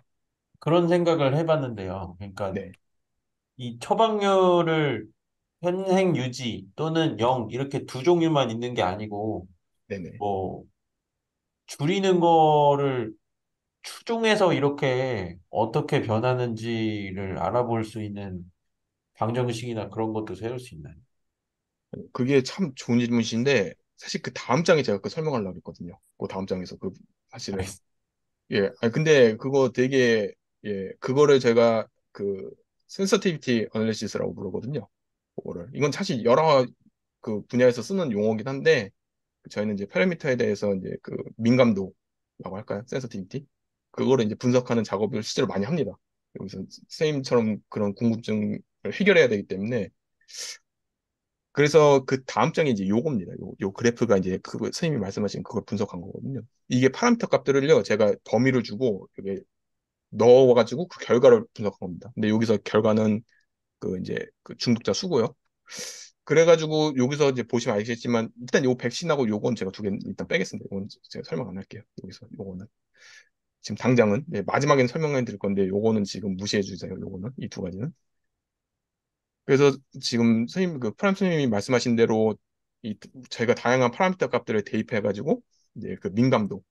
그런 생각을 해봤는데요. 그러니까 네, 이 처방률을 현행 유지 또는 0 이렇게 두 종류만 있는 게 아니고 네네. 뭐 줄이는 거를 추종해서 이렇게 어떻게 변하는지를 알아볼 수 있는 방정식이나 그런 것도 세울 수 있나요? 그게 참 좋은 질문이신데 사실 그 다음 장에 제가 그 설명하려고 했거든요. 그 다음 장에서 그 사실은 예, 아니 근데 그거 되게 예, 그거를 제가 그 센서티비티 어널리시스라고 부르거든요. 그거를 이건 사실 여러 그 분야에서 쓰는 용어긴 한데 저희는 이제 파라미터에 대해서 이제 그 민감도라고 할까요? 센서티비티 그거를 이제 분석하는 작업을 실제로 많이 합니다. 여기서 선생님처럼 그런 궁금증을 해결해야 되기 때문에 그래서 그 다음 장이 이제 요겁니다. 요 그래프가 이제 그 선생님이 말씀하신 그걸 분석한 거거든요. 이게 파라미터 값들을요, 제가 범위를 주고 이게 넣어가지고 그 결과를 분석한 겁니다. 근데 여기서 결과는 그 이제 그 중독자 수고요. 그래가지고 여기서 이제 보시면 아시겠지만 일단 요 백신하고 요건 제가 두 개 일단 빼겠습니다. 이건 제가 설명 안 할게요. 여기서 요거는 지금 당장은 네, 마지막에는 설명해 드릴 건데 요거는 지금 무시해 주세요. 요거는 이 두 가지는. 그래서 지금 선생님 그 프람 선생님이 말씀하신 대로 이 저희가 다양한 파라미터 값들을 대입해가지고 이제 그 민감도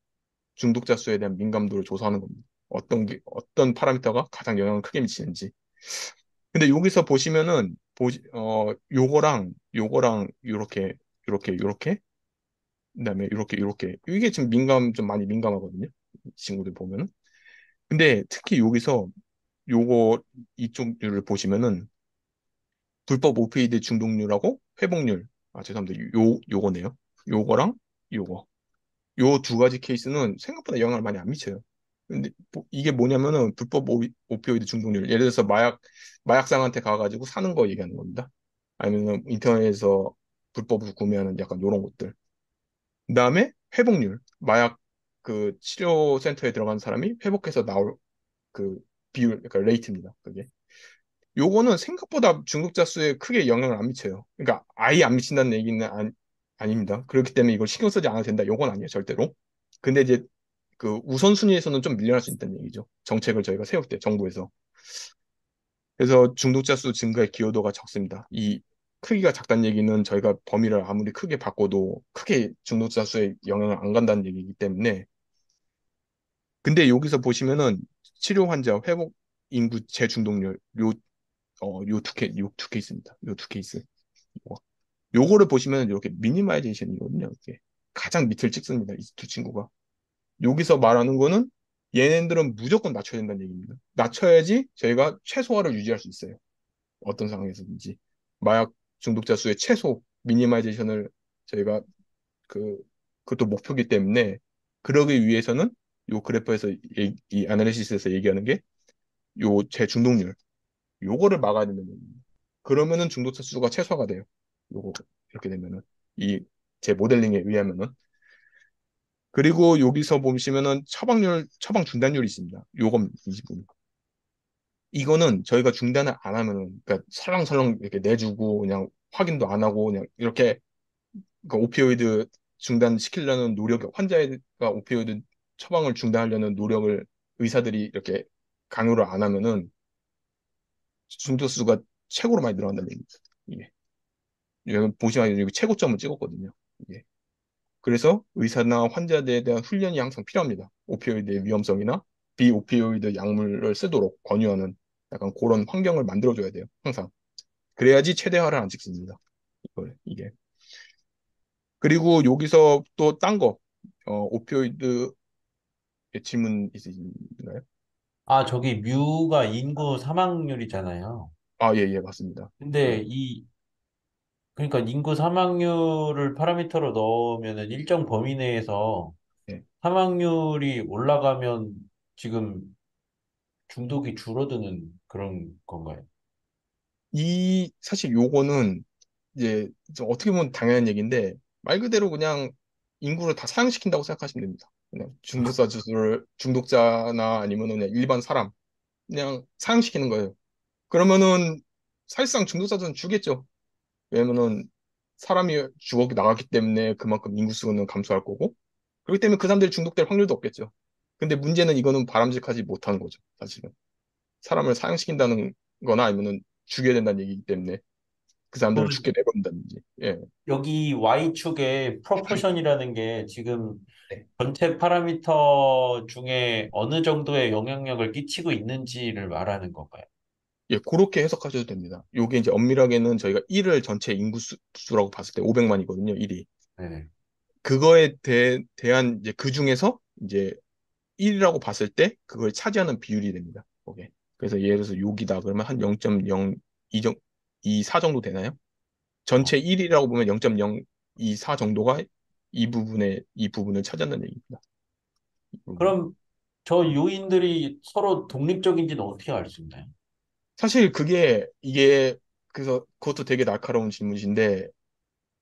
중독자 수에 대한 민감도를 조사하는 겁니다. 어떤 파라미터가 가장 영향을 크게 미치는지. 근데 여기서 보시면은 요거랑 요렇게 그다음에 요렇게 이게 지금 좀 많이 민감하거든요. 이 친구들 보면은. 근데 특히 여기서 요거 이쪽을 보시면은 불법 오피이드 중독률하고 회복률. 아, 죄송합니다. 요거네요. 요거랑 요거. 요 두 가지 케이스는 생각보다 영향을 많이 안 미쳐요. 근데 이게 뭐냐면은 불법 오피오이드 중독률. 예를 들어서 마약상한테 가가지고 사는 거 얘기하는 겁니다. 아니면 인터넷에서 불법으로 구매하는 약간 요런 것들. 그다음에 회복률. 마약 그 치료센터에 들어간 사람이 회복해서 나올 그 비율, 그러니까 레이트입니다. 그게. 요거는 생각보다 중독자 수에 크게 영향을 안 미쳐요. 그러니까 아예 안 미친다는 얘기는 아닙니다. 그렇기 때문에 이걸 신경 쓰지 않아도 된다. 요건 아니에요, 절대로. 근데 이제 그 우선순위에서는 좀 밀려날 수 있다는 얘기죠. 정책을 저희가 세울 때, 정부에서. 그래서 중독자 수 증가의 기여도가 적습니다. 이 크기가 작다는 얘기는 저희가 범위를 아무리 크게 바꿔도 크게 중독자 수에 영향을 안 간다는 얘기이기 때문에. 근데 여기서 보시면은 치료 환자 회복 인구 재중독률 요 두 케이스입니다. 요 두 케이스. 요거를 보시면 이렇게 미니마이제이션이거든요. 이게 가장 밑을 찍습니다. 이 두 친구가. 여기서 말하는 거는 얘네들은 무조건 낮춰야 된다는 얘기입니다. 낮춰야지 저희가 최소화를 유지할 수 있어요. 어떤 상황에서든지. 마약 중독자 수의 최소 미니마이제이션을 저희가 그, 그것도 목표기 때문에 그러기 위해서는 요 그래프에서 이 아날리시스에서 얘기하는 게 요 재중독률 요거를 막아야 된다는 얘기입니다. 그러면은 중독자 수가 최소화가 돼요. 요거 이렇게 되면은 이 제 모델링에 의하면은 그리고 여기서 보시면은 처방 중단율이 있습니다. 요건 이 부분. 이거는 저희가 중단을 안 하면은 그러니까 설렁설렁 이렇게 내주고 그냥 확인도 안 하고 그냥 이렇게 그러니까 오피오이드 중단시키려는 노력 환자가 오피오이드 처방을 중단하려는 노력을 의사들이 이렇게 강요를 안 하면은 중독 수가 최고로 많이 늘어난다는 얘기입니다. 이게. 여기 보시면 여기 최고점을 찍었거든요. 이게. 그래서 의사나 환자들에 대한 훈련이 항상 필요합니다. 오피오이드의 위험성이나 비오피오이드 약물을 쓰도록 권유하는 약간 그런 환경을 만들어줘야 돼요. 항상. 그래야지 최대화를 안 찍습니다. 이게. 그리고 여기서 또 딴 거, 오피오이드의 질문 있으신가요? 아, 저기 뮤가 인구 사망률이잖아요. 아, 예, 예, 맞습니다. 근데 예, 이 그러니까 인구 사망률을 파라미터로 넣으면은 일정 범위 내에서 예. 사망률이 올라가면 지금 중독이 줄어드는 그런 건가요? 사실 요거는 이제 좀 어떻게 보면 당연한 얘기인데 말 그대로 그냥 인구를 다 사양시킨다고 생각하시면 됩니다. 그냥 중독자나 아니면 그냥 일반 사람 그냥 사양시키는 거예요. 그러면은 사실상 중독자들은 죽겠죠. 왜냐면은 사람이 죽어 나갔기 때문에 그만큼 인구수는 감소할 거고 그렇기 때문에 그 사람들이 중독될 확률도 없겠죠. 근데 문제는 이거는 바람직하지 못한 거죠. 사실은 사람을 사양시킨다는 거나 아니면은 죽여야 된다는 얘기이기 때문에 그 사람들을 그러면 죽게 내버린다든지. 예. 여기 Y축의 프로포션이라는 게 지금 네. 전체 파라미터 중에 어느 정도의 영향력을 끼치고 있는지를 말하는 건가요? 예, 그렇게 해석하셔도 됩니다. 요게 이제 엄밀하게는 저희가 1을 전체 인구수라고 봤을 때 500만이거든요, 1이. 네네. 그거에 대한 이제 그 중에서 이제 1이라고 봤을 때 그걸 차지하는 비율이 됩니다. 그게. 그래서 예를 들어서 욕이다 그러면 한 0.02 24 정도 되나요? 어, 전체 1이라고 보면 0.024 정도가 이 부분을 차지한다는 얘기입니다. 이 부분. 그럼 저 요인들이 서로 독립적인지는 어떻게 알 수 있나요? 사실 이게 그래서 그것도 되게 날카로운 질문이신데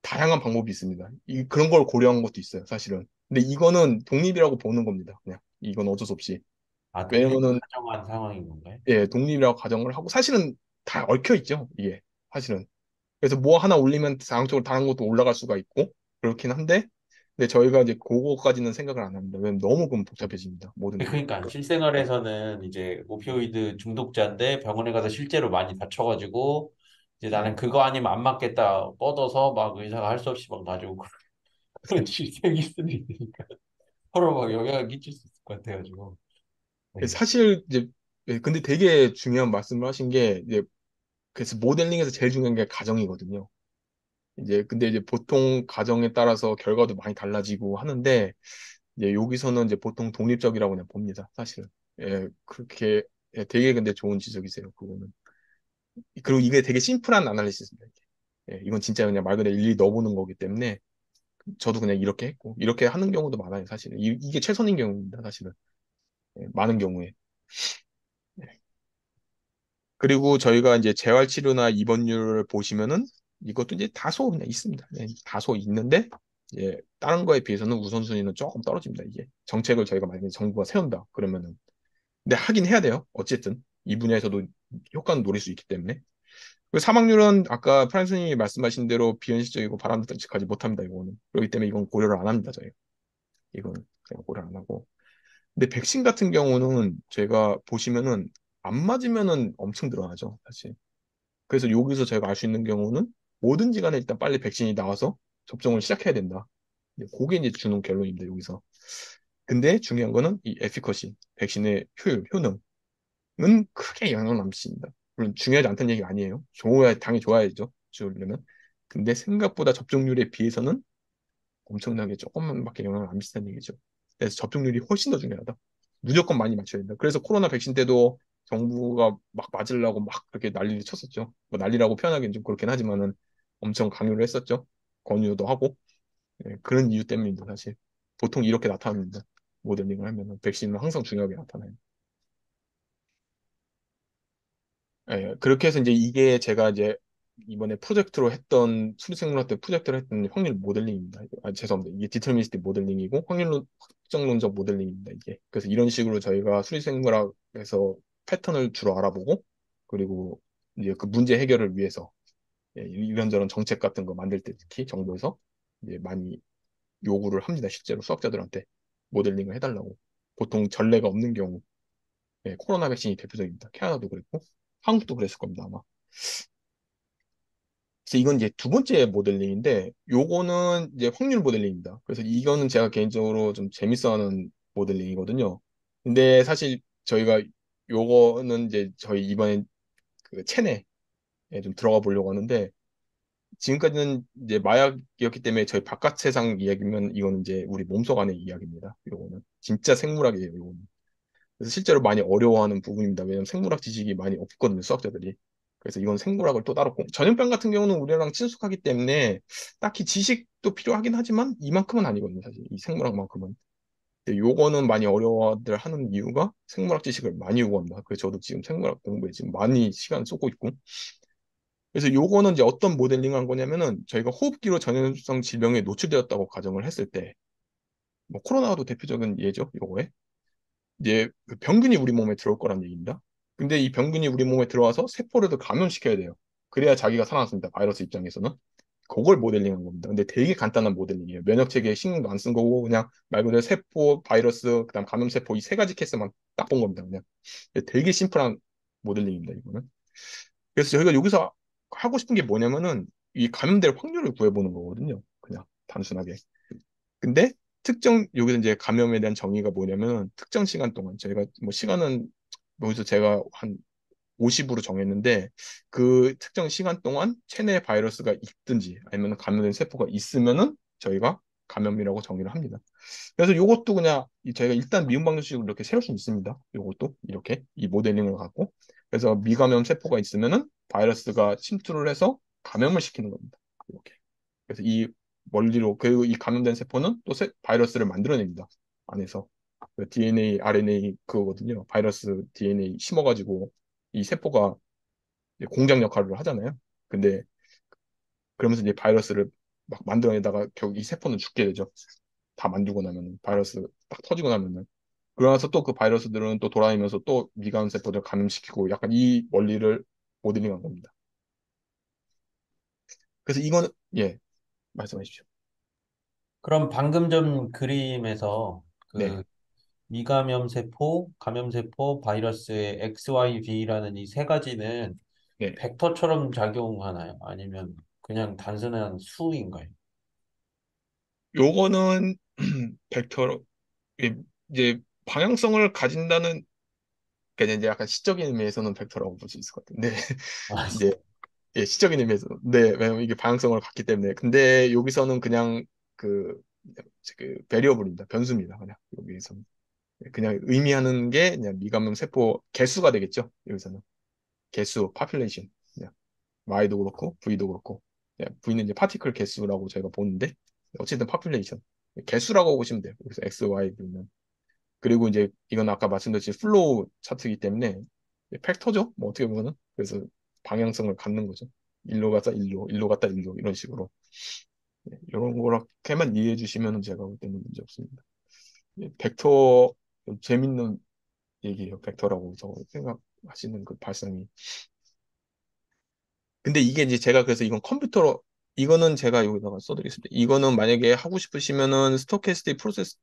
다양한 방법이 있습니다. 그런 걸 고려한 것도 있어요, 사실은. 근데 이거는 독립이라고 보는 겁니다. 그냥 이건 어쩔 수 없이. 아, 독립을 왜냐면은 가정한 상황인 건가요? 예, 독립이라고 가정을 하고 사실은 다 얽혀 있죠, 이게. 사실은. 그래서 뭐 하나 올리면 자동적으로 다른 것도 올라갈 수가 있고 그렇긴 한데 근데 저희가 이제 그거까지는 생각을 안 합니다. 왜냐면 너무 그럼 복잡해집니다. 모든 게. 그러니까 예, 실생활에서는 이제 오피오이드 중독자인데 병원에 가서 실제로 많이 다쳐가지고 이제 나는 예. 그거 아니면 안 맞겠다 뻗어서 막 의사가 할 수 없이 막 가지고 그런 일이 생길 수도 있으니까 서로 막 영향을 끼칠 수 있을 것 같아가지고. 네. 사실 이제 근데 되게 중요한 말씀을 하신 게 이제 그래서 모델링에서 제일 중요한 게 가정이거든요. 이제 근데 이제 보통 가정에 따라서 결과도 많이 달라지고 하는데 이제 여기서는 이제 보통 독립적이라고 그냥 봅니다. 사실은. 예, 그렇게 되게 근데 좋은 지적이세요. 그거는. 그리고 이게 되게 심플한 아날리시스입니다. 이게. 예, 이건 진짜 그냥 말 그대로 일일이 넣어보는 거기 때문에 저도 그냥 이렇게 했고 이렇게 하는 경우도 많아요. 사실은. 이게 최선인 경우입니다. 사실은. 예, 많은 경우에. 예. 그리고 저희가 이제 재활치료나 입원율을 보시면은 이것도 이제 다소 그냥 있습니다. 네, 다소 있는데 이제 다른 거에 비해서는 우선순위는 조금 떨어집니다. 이게 정책을 저희가 만약에 정부가 세운다 그러면은 근데 하긴 해야 돼요. 어쨌든 이 분야에서도 효과는 노릴 수 있기 때문에 그리고 사망률은 아까 프란스님이 말씀하신 대로 비현실적이고 바람직하지 못합니다. 이거는 그렇기 때문에 이건 고려를 안 합니다. 저희가 이거는 제가 고려 안 하고 근데 백신 같은 경우는 제가 보시면은 안 맞으면은 엄청 늘어나죠. 사실. 그래서 여기서 저희가 알 수 있는 경우는 뭐든지 간에 일단 빨리 백신이 나와서 접종을 시작해야 된다. 그게 이제 주는 결론입니다, 여기서. 근데 중요한 거는 이 에피커시, 백신의 효율, 효능은 크게 영향을 안 미칩니다. 물론 중요하지 않다는 얘기가 아니에요. 당연히 좋아야죠. 주려면. 근데 생각보다 접종률에 비해서는 엄청나게 조금만밖에 영향을 안 미친다는 얘기죠. 그래서 접종률이 훨씬 더 중요하다. 무조건 많이 맞춰야 된다. 그래서 코로나 백신 때도 정부가 막 맞으려고 막 그렇게 난리를 쳤었죠. 뭐 난리라고 표현하기는 좀 그렇긴 하지만은 엄청 강요를 했었죠. 권유도 하고. 예, 그런 이유 때문입니다, 사실. 보통 이렇게 나타납니다. 모델링을 하면은 백신은 항상 중요하게 나타나요. 예, 그렇게 해서 이제 이게 제가 이제 이번에 프로젝트로 했던 수리생물학 때 프로젝트를 했던 확률 모델링입니다. 죄송합니다. 이게 디터미니스틱 모델링이고 확정론적 모델링입니다. 이게 그래서 이런 식으로 저희가 수리생물학에서 패턴을 주로 알아보고 그리고 이제 그 문제 해결을 위해서 이런저런 정책 같은 거 만들 때 특히 정부에서 이제 많이 요구를 합니다. 실제로 수학자들한테 모델링을 해달라고. 보통 전례가 없는 경우 코로나 백신이 대표적입니다. 캐나다도 그랬고 한국도 그랬을 겁니다 아마. 그래서 이건 이제 두 번째 모델링인데 요거는 이제 확률 모델링입니다. 그래서 이거는 제가 개인적으로 좀 재밌어하는 모델링이거든요. 근데 사실 저희가 요거는 이제 저희 이번에 그 체내에 좀 들어가 보려고 하는데 지금까지는 이제 마약이었기 때문에 저희 바깥 세상 이야기면 이거는 이제 우리 몸속 안의 이야기입니다. 요거는 진짜 생물학이에요. 요거는. 그래서 실제로 많이 어려워하는 부분입니다. 왜냐하면 생물학 지식이 많이 없거든요. 수학자들이. 그래서 이건 생물학을 또 따로 전염병 같은 경우는 우리랑 친숙하기 때문에 딱히 지식도 필요하긴 하지만 이만큼은 아니거든요, 사실. 이 생물학만큼은. 근데 요거는 많이 어려워들 하는 이유가 생물학 지식을 많이 요구합니다. 그래서 저도 지금 생물학 공부에 지금 많이 시간 쏟고 있고. 그래서 요거는 이제 어떤 모델링을 한 거냐면은 저희가 호흡기로 전염성 질병에 노출되었다고 가정을 했을 때, 뭐 코로나도 대표적인 예죠, 요거에. 이제 그 병균이 우리 몸에 들어올 거란 얘기입니다. 근데 이 병균이 우리 몸에 들어와서 세포를 감염시켜야 돼요. 그래야 자기가 살아났습니다. 바이러스 입장에서는. 그걸 모델링한 겁니다. 근데 되게 간단한 모델링이에요. 면역체계에 신경도 안 쓴 거고 그냥 말 그대로 세포, 바이러스, 그다음 감염세포 이 세 가지 케이스만 딱 본 겁니다. 그냥 되게 심플한 모델링입니다. 이거는. 그래서 저희가 여기서 하고 싶은 게 뭐냐면은 이 감염될 확률을 구해보는 거거든요. 그냥 단순하게. 근데 여기서 이제 감염에 대한 정의가 뭐냐면 특정 시간 동안 저희가 뭐 시간은 여기서 제가 한 50으로 정했는데 그 특정 시간 동안 체내 바이러스가 있든지 아니면 감염된 세포가 있으면은 저희가 감염이라고 정의를 합니다. 그래서 이것도 그냥 저희가 일단 미분 방정식으로 이렇게 세울 수 있습니다. 이것도 이렇게 이 모델링을 갖고 그래서 미감염 세포가 있으면은 바이러스가 침투를 해서 감염을 시키는 겁니다. 이렇게. 그래서 이 원리로 그리고 이 감염된 세포는 또 바이러스를 만들어냅니다. 안에서 그 DNA, RNA 그거거든요. 바이러스 DNA 심어가지고 이 세포가 이제 공장 역할을 하잖아요. 근데 그러면서 이제 바이러스를 막 만들어내다가 결국 이 세포는 죽게 되죠. 다 만들고 나면은 바이러스 딱 터지고 나면은 그러면서 또 그 바이러스들은 또 돌아다니면서 또 미감 세포들 감염시키고 약간 이 원리를 모델링한 겁니다. 그래서 이거는 예 말씀해 주십시오. 그럼 방금 전 그림에서 네, 그 미감염 세포, 감염 세포, 바이러스의 XYB라는 이 세 가지는 네. 벡터처럼 작용하나요? 아니면 그냥 단순한 수인가요? 요거는 벡터 예, 이제 방향성을 가진다는 그러니까 이제 약간 시적인 의미에서는 벡터라고 볼 수 있을 것 같은데 아, 이제 예, 시적인 의미에서 네 왜냐면 이게 방향성을 갖기 때문에 근데 여기서는 그냥 그, 그 베리어블입니다. 변수입니다. 그냥 여기서는 그냥 의미하는 게 그냥 미감염 세포 개수가 되겠죠. 여기서는 개수, population 그냥 Y도 그렇고 V도 그렇고 그냥 V는 이제 파티클 개수라고 저희가 보는데 어쨌든 population 개수라고 보시면 돼요. 여기서 X, Y, V는 그리고 이제 이건 아까 말씀드렸듯이 플로우 차트이기 때문에 팩터죠. 뭐 어떻게 보면은 그래서 방향성을 갖는 거죠. 일로 갔다 일로, 일로 갔다 일로 이런 식으로 이런 거렇게만 이해해 주시면 제가 볼 때는 문제 없습니다. 벡터 재밌는 얘기예요. 벡터라고 저 생각하시는 그 발상이. 근데 이게 이제 제가 그래서 이건 컴퓨터로 이거는 제가 여기다가 써드리겠습니다. 이거는 만약에 하고 싶으시면은 스토캐스틱 프로세스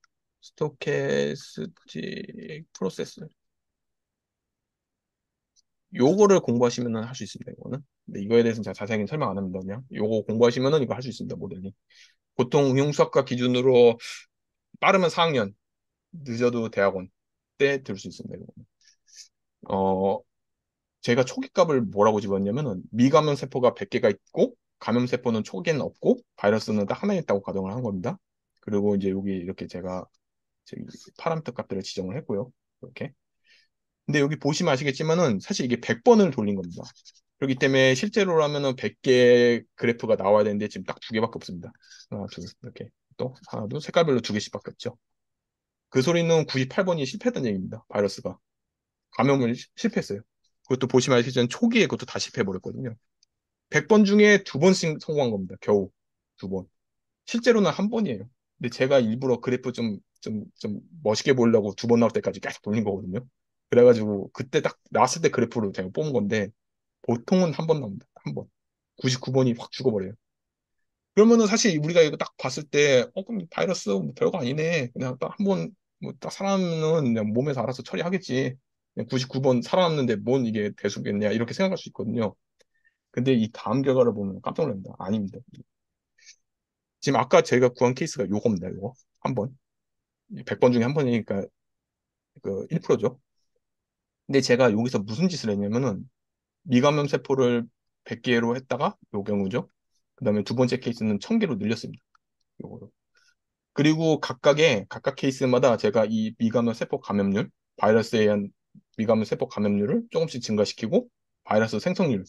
요거를 공부하시면은 할 수 있습니다. 이거는. 근데 이거에 대해서는 제가 자세하게 설명 안 합니다. 그냥 요거 공부하시면은 이거 할 수 있습니다. 모델링. 보통 응용수학과 기준으로 빠르면 4학년, 늦어도 대학원 때 들을 수 있습니다. 이거는. 어, 제가 초기값을 뭐라고 집었냐면은 미감염 세포가 100개가 있고 감염 세포는 초기에는 없고 바이러스는 딱 하나 있다고 가정을 한 겁니다. 그리고 이제 여기 이렇게 제가 저기 파라미터 값들을 지정을 했고요. 이렇게. 근데 여기 보시면 아시겠지만은 사실 이게 100번을 돌린 겁니다. 그렇기 때문에 실제로라면은 100개 그래프가 나와야 되는데 지금 딱 두 개밖에 없습니다. 하나, 둘, 이렇게. 또 하나, 둘, 색깔별로 두 개씩밖에 없죠. 그 소리는 98번이 실패했던 얘기입니다. 바이러스가. 감염을 실패했어요. 그것도 보시면 아시겠지만 초기에 그것도 다 실패해버렸거든요. 100번 중에 두 번씩 성공한 겁니다. 겨우 두 번. 실제로는 한 번이에요. 근데 제가 일부러 그래프 좀 멋있게 보려고 두 번 나올 때까지 계속 돌린 거거든요. 그래가지고 그때 딱 나왔을 때 그래프로 제가 뽑은 건데 보통은 한 번 나옵니다. 한 번. 99번이 확 죽어버려요. 그러면은 사실 우리가 이거 딱 봤을 때, 그럼 바이러스 뭐 별거 아니네. 그냥 딱 한 번, 뭐 딱 살아남으면 그냥 몸에서 알아서 처리하겠지. 그냥 99번 살아남는데 뭔 이게 대수겠냐. 이렇게 생각할 수 있거든요. 근데 이 다음 결과를 보면 깜짝 놀랍니다. 아닙니다. 지금 아까 제가 구한 케이스가 요겁니다. 요거. 한 번. 100번 중에 한 번이니까 그 1%죠. 근데 제가 여기서 무슨 짓을 했냐면은 미감염 세포를 100개로 했다가 요 경우죠. 그다음에 두 번째 케이스는 1000개로 늘렸습니다. 요거로. 그리고 각각 케이스마다 제가 이 미감염 세포 감염률, 바이러스에 의한 미감염 세포 감염률을 조금씩 증가시키고 바이러스 생성률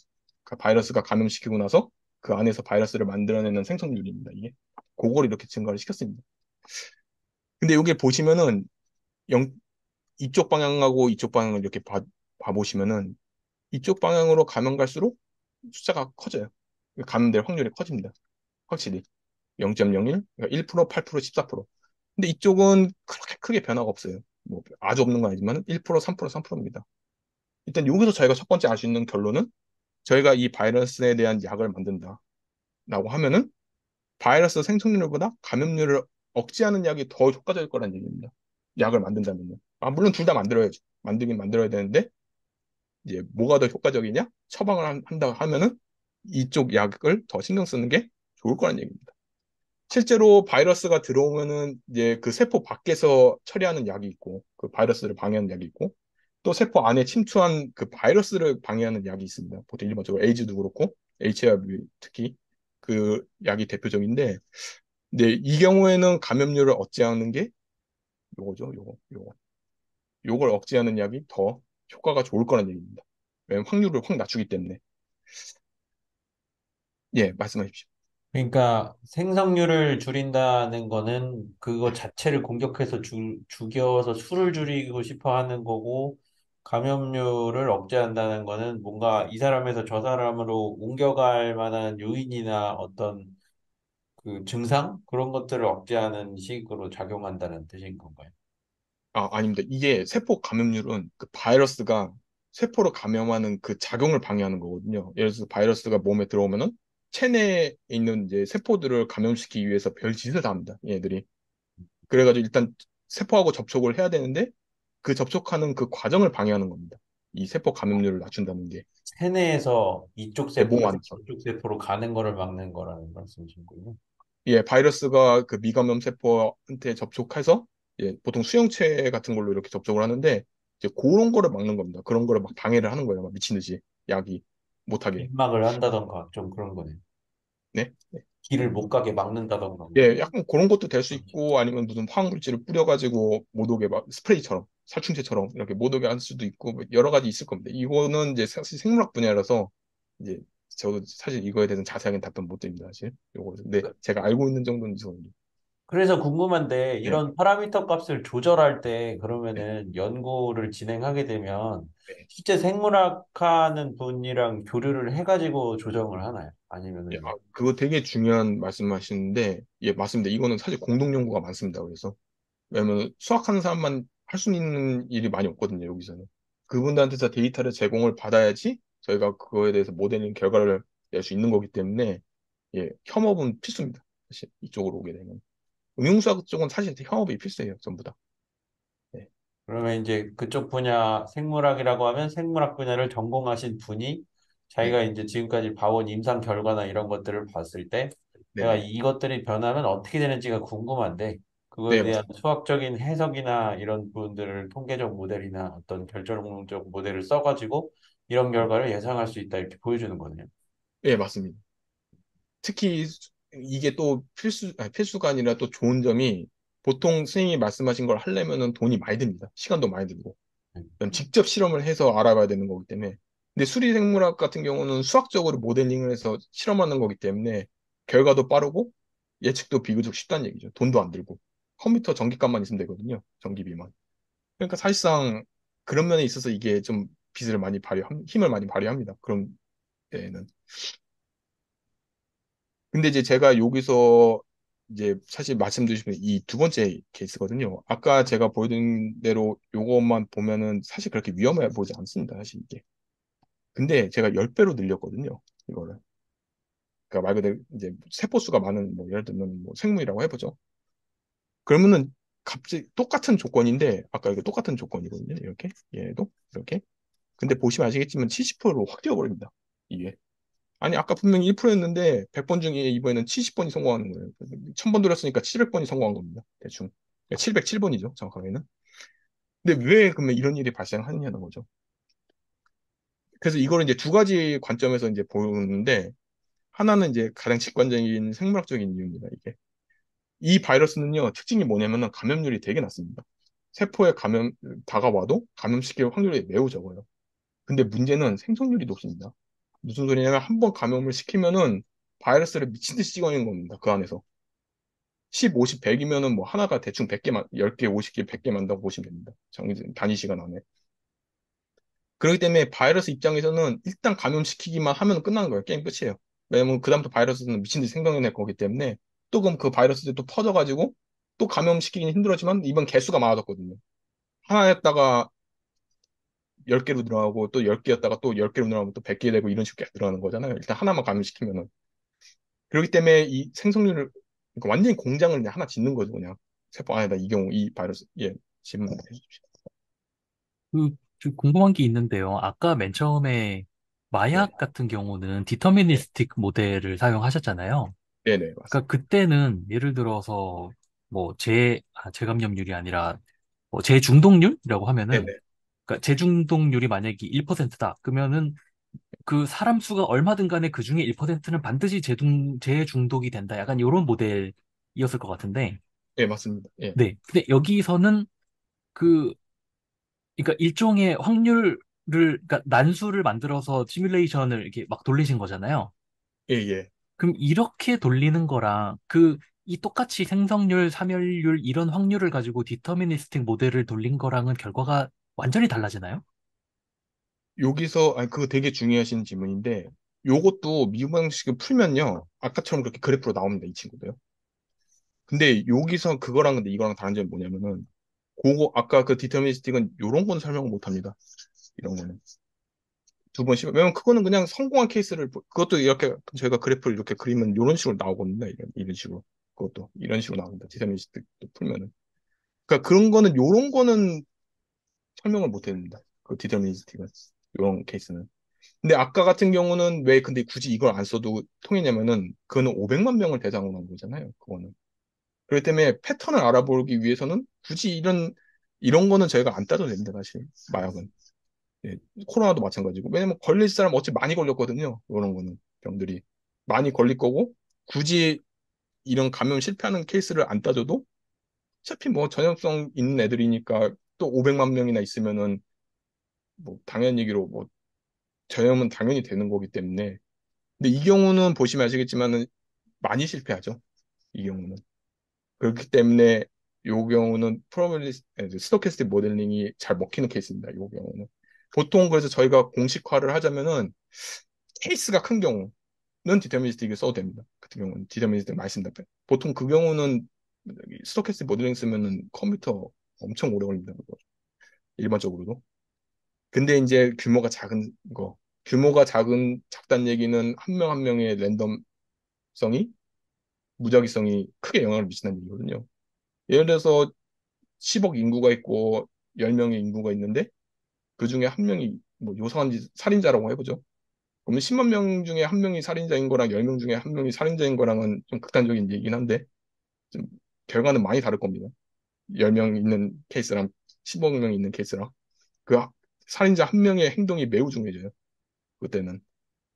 그러니까 바이러스가 감염시키고 나서 그 안에서 바이러스를 만들어내는 생성률입니다. 이게. 그걸 이렇게 증가를 시켰습니다. 근데 여기 보시면은 영, 이쪽 방향하고 이쪽 방향을 이렇게 봐보시면은 이쪽 방향으로 가면 갈수록 숫자가 커져요. 감염될 확률이 커집니다. 확실히. 0.01, 그러니까 1%, 8%, 14%. 근데 이쪽은 그렇게 크게 변화가 없어요. 뭐 아주 없는 건 아니지만 1%, 3%, 3%입니다. 일단 여기서 저희가 첫 번째 알 수 있는 결론은 저희가 이 바이러스에 대한 약을 만든다라고 하면은 바이러스 생성률보다 감염률을 억제하는 약이 더 효과적일 거라는 얘기입니다. 약을 만든다면요. 아, 물론 둘 다 만들어야죠. 만들긴 만들어야 되는데 이제 뭐가 더 효과적이냐? 처방을 한다 하면은 이쪽 약을 더 신경 쓰는 게 좋을 거라는 얘기입니다. 실제로 바이러스가 들어오면은 이제 그 세포 밖에서 처리하는 약이 있고 그 바이러스를 방해하는 약이 있고 또 세포 안에 침투한 그 바이러스를 방해하는 약이 있습니다. 보통 일반적으로 에이즈도 그렇고 HIV 특히 그 약이 대표적인데 근데 이 경우에는 감염률을 억제하는 게 요거죠. 요걸 억제하는 약이 더 효과가 좋을 거라는 얘기입니다. 왜냐면 확률을 확 낮추기 때문에. 예, 말씀하십시오. 그러니까 생성률을 줄인다는 거는 그거 자체를 공격해서 죽여서 수를 줄이고 싶어 하는 거고, 감염률을 억제한다는 거는 뭔가 이 사람에서 저 사람으로 옮겨갈 만한 요인이나 어떤 그 증상? 그런 것들을 억제하는 식으로 작용한다는 뜻인 건가요? 아, 아닙니다. 이게 세포 감염률은 그 바이러스가 세포를 감염하는 그 작용을 방해하는 거거든요. 예를 들어서 바이러스가 몸에 들어오면은 체내에 있는 이제 세포들을 감염시키기 위해서 별 짓을 다 합니다. 얘들이. 그래가지고 일단 세포하고 접촉을 해야 되는데 그 접촉하는 그 과정을 방해하는 겁니다. 이 세포 감염률을 낮춘다는 게. 체내에서 이쪽 내 몸 세포에서 안에서. 저쪽 세포로 가는 거를 막는 거라는 말씀이신군요. 예, 바이러스가 그 미감염 세포한테 접촉해서 예, 보통 수용체 같은 걸로 이렇게 접촉을 하는데 이제 그런 거를 막는 겁니다. 그런 거를 막 방해를 하는 거예요. 막 미친 듯이 약이 못하게. 입막을 한다던가 좀 그런 거네요. 네. 길을 못 가게 막는다던가 뭐. 예, 약간 그런 것도 될 수 있고 아니면 무슨 화학물질을 뿌려가지고 못 오게 막 스프레이처럼 살충제처럼 이렇게 못 오게 할 수도 있고 뭐 여러 가지 있을 겁니다. 이거는 이제 사실 생물학 분야라서 이제 저도 사실 이거에 대해서는 자세하게 답변 못 드립니다. 사실 요거 근데 제가 알고 있는 정도는 이 정도. 그래서 궁금한데 네, 이런 파라미터 값을 조절할 때 네, 그러면은 연구를 진행하게 되면 네. 실제 생물학 하는 분이랑 교류를 해가지고 조정을 하나요? 예, 아니면은 아, 그거 되게 중요한 말씀하시는데, 예, 맞습니다. 이거는 사실 공동 연구가 많습니다. 그래서 왜냐면 수학하는 사람만 할 수 있는 일이 많이 없거든요. 여기서는 그분들한테서 데이터를 제공을 받아야지 저희가 그거에 대해서 모델링 결과를 낼 수 있는 거기 때문에 예, 협업은 필수입니다. 사실 이쪽으로 오게 되면 응용수학 쪽은 사실 협업이 필수예요. 전부 다. 네, 그러면 이제 그쪽 분야 생물학이라고 하면 생물학 분야를 전공하신 분이 네, 자기가 이제 지금까지 봐온 임상 결과나 이런 것들을 봤을 때 네, 내가 네, 이것들이 변하면 어떻게 되는지가 궁금한데 그거에 네, 대한 맞습니다. 수학적인 해석이나 이런 부분들을 통계적 모델이나 어떤 결정적 모델을 써가지고 이런 네, 결과를 예상할 수 있다 이렇게 보여주는 거네요. 예, 맞습니다. 특히 이게 또 필수가 아니라 또 좋은 점이 보통 선생님이 말씀하신 걸 하려면은 돈이 많이 듭니다. 시간도 많이 들고. 그럼 직접 실험을 해서 알아봐야 되는 거기 때문에. 근데 수리생물학 같은 경우는 수학적으로 모델링을 해서 실험하는 거기 때문에 결과도 빠르고 예측도 비교적 쉽다는 얘기죠. 돈도 안 들고. 컴퓨터 전기값만 있으면 되거든요. 전기비만. 그러니까 사실상 그런 면에 있어서 이게 좀 힘을 많이 발휘합니다. 그런 데에는. 근데 이제 제가 여기서 이제 사실 말씀드리면 이 두 번째 케이스거든요. 아까 제가 보여드린 대로 요것만 보면은 사실 그렇게 위험해 보이지 않습니다. 사실 이게. 근데 제가 10배로 늘렸거든요. 이거를. 그러니까 말 그대로 이제 세포수가 많은 뭐 예를 들면 뭐 생물이라고 해보죠. 그러면은 갑자기 똑같은 조건인데 아까 이거 똑같은 조건이거든요. 이렇게 얘도 이렇게. 근데 보시면 아시겠지만 70%로 확 뛰어버립니다. 이게. 아니 아까 분명히 1%였는데 100번 중에 이번에는 70번이 성공하는 거예요. 1000번 돌렸으니까 700번이 성공한 겁니다. 대충. 707번이죠. 정확하게는. 근데 왜 그러면 이런 일이 발생하느냐는 거죠. 그래서 이거를 이제 두 가지 관점에서 이제 보는데 하나는 이제 가장 직관적인 생물학적인 이유입니다. 이게. 이 바이러스는요, 특징이 뭐냐면은 감염률이 되게 낮습니다. 세포에 다가와도 감염시킬 확률이 매우 적어요. 근데 문제는 생존율이 높습니다. 무슨 소리냐면 한 번 감염을 시키면은 바이러스를 미친 듯이 찍어내는 겁니다. 그 안에서. 10, 50, 100이면은 뭐 하나가 대충 100개만, 10개, 50개, 100개 만다고 보시면 됩니다. 정해진 단위 시간 안에. 그렇기 때문에 바이러스 입장에서는 일단 감염시키기만 하면 끝나는 거예요. 게임 끝이에요. 왜냐면 그다음부터 바이러스는 미친 듯이 생성해낼 거기 때문에 또 그럼 그 바이러스들이 또 퍼져가지고 또 감염시키기는 힘들었지만 이번 개수가 많아졌거든요. 하나였다가 10개로 늘어나고 또 10개였다가 또 10개로 늘어나고 또 100개 되고 이런 식으로 계속 늘어나는 거잖아요. 일단 하나만 감염시키면은. 그렇기 때문에 이 생성률을 그러니까 완전히 공장을 그냥 하나 짓는 거죠, 그냥. 세포 안에다 이 경우 이 바이러스 예, 질문 해주십시오. 좀 궁금한 게 있는데요. 아까 맨 처음에 네. 마약 같은 경우는 디터미니스틱 모델을 사용하셨잖아요. 네네, 그러니까 맞습니다. 그때는 예를 들어서 뭐 재감염률이 아니라 뭐 재중독률이라고 하면은, 네네. 그러니까 재중독률이 만약에 1%다. 그러면은 그 사람 수가 얼마든 간에 그 중에 1%는 반드시 재중독이 된다. 약간 이런 모델이었을 것 같은데. 예, 맞습니다. 예. 네. 근데 여기서는 그, 그러니까 일종의 그러니까 난수를 만들어서 시뮬레이션을 이렇게 막 돌리신 거잖아요. 예, 예. 그럼 이렇게 돌리는 거랑 이 똑같이 생성률, 사멸률 이런 확률을 가지고 디터미니스틱 모델을 돌린 거랑은 결과가 완전히 달라지나요? 여기서, 아니, 그거 되게 중요하신 질문인데, 요것도 미분 방식을 풀면요. 아까처럼 그렇게 그래프로 나옵니다, 이 친구도요. 근데 여기서 그거랑 근데 이거랑 다른 점이 뭐냐면은, 그거, 아까 그 디터미니스틱은 요런 건 설명을 못 합니다. 이런 거는. 두 번씩. 왜냐면 그거는 그냥 성공한 케이스를, 그것도 이렇게, 저희가 그래프를 이렇게 그리면 이런 식으로 나오거든요. 이런 식으로. 그것도 이런 식으로 나옵니다. 디터미니스틱도 풀면은. 그러니까 그런 거는, 요런 거는 설명을 못 해줍니다. 그 디터미니스틱은. 요런 케이스는. 근데 아까 같은 경우는 왜 근데 굳이 이걸 안 써도 통했냐면은 그거는 500만 명을 대상으로 한 거잖아요. 그거는. 그렇기 때문에 패턴을 알아보기 위해서는 굳이 이런 거는 저희가 안 따져도 됩니다. 사실 마약은. 예, 코로나도 마찬가지고. 왜냐면 걸릴 사람 어차피 많이 걸렸거든요. 이런 거는 병들이 많이 걸릴 거고 굳이 이런 감염 실패하는 케이스를 안 따져도 어차피 뭐 전염성 있는 애들이니까 또 500만 명이나 있으면은 뭐 당연 얘기로 뭐 전염은 당연히 되는 거기 때문에 근데 이 경우는 보시면 아시겠지만은 많이 실패하죠. 이 경우는. 그렇기 때문에 요 경우는 스토캐스틱 모델링이 잘 먹히는 케이스입니다. 요 경우는. 보통 그래서 저희가 공식화를 하자면은 케이스가 큰 경우는 디터미니스틱을 써도 됩니다. 같은 경우는 디터미니스틱 말씀드린 보통 그 경우는 스토캐스틱 모델링 쓰면은 컴퓨터 엄청 오래 걸립니다. 그거. 일반적으로도. 근데 이제 규모가 작은 거. 규모가 작다는 얘기는 한 명 한 명의 랜덤성이 무작위성이 크게 영향을 미친다는 얘기거든요. 예를 들어서 10억 인구가 있고 10명의 인구가 있는데 그 중에 한 명이 뭐 요상한 살인자라고 해보죠. 그러면 10만 명 중에 한 명이 살인자인 거랑 10명 중에 한 명이 살인자인 거랑은 좀 극단적인 얘기긴 한데 좀 결과는 많이 다를 겁니다. 10명 있는 케이스랑 10억 명 있는 케이스랑 그 살인자 한 명의 행동이 매우 중요해져요. 그때는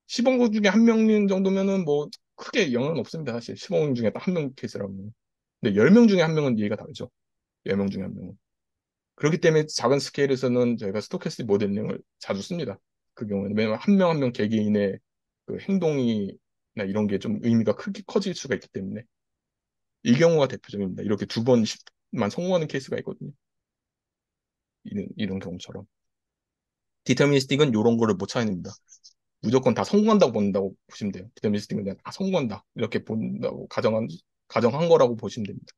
10억 중에 한 명 정도면은 뭐 크게 영향은 없습니다. 사실 10억 명 중에 딱 한 명 케이스라면. 근데 10명 중에 한 명은 얘기가 다르죠. 10명 중에 한 명은. 그렇기 때문에 작은 스케일에서는 저희가 스토캐스틱 모델링을 자주 씁니다. 그 경우에는. 왜냐면 한 명 한 명 개개인의 그 행동이나 이런 게 좀 의미가 크게 커질 수가 있기 때문에. 이 경우가 대표적입니다. 이렇게 두 번만 성공하는 케이스가 있거든요. 이런 경우처럼. 디터미니스틱은 이런 거를 못 찾아냅니다. 무조건 다 성공한다고 본다고 보시면 돼요. 디터미니스틱은 그냥 다 성공한다. 이렇게 본다고 가정한 거라고 보시면 됩니다.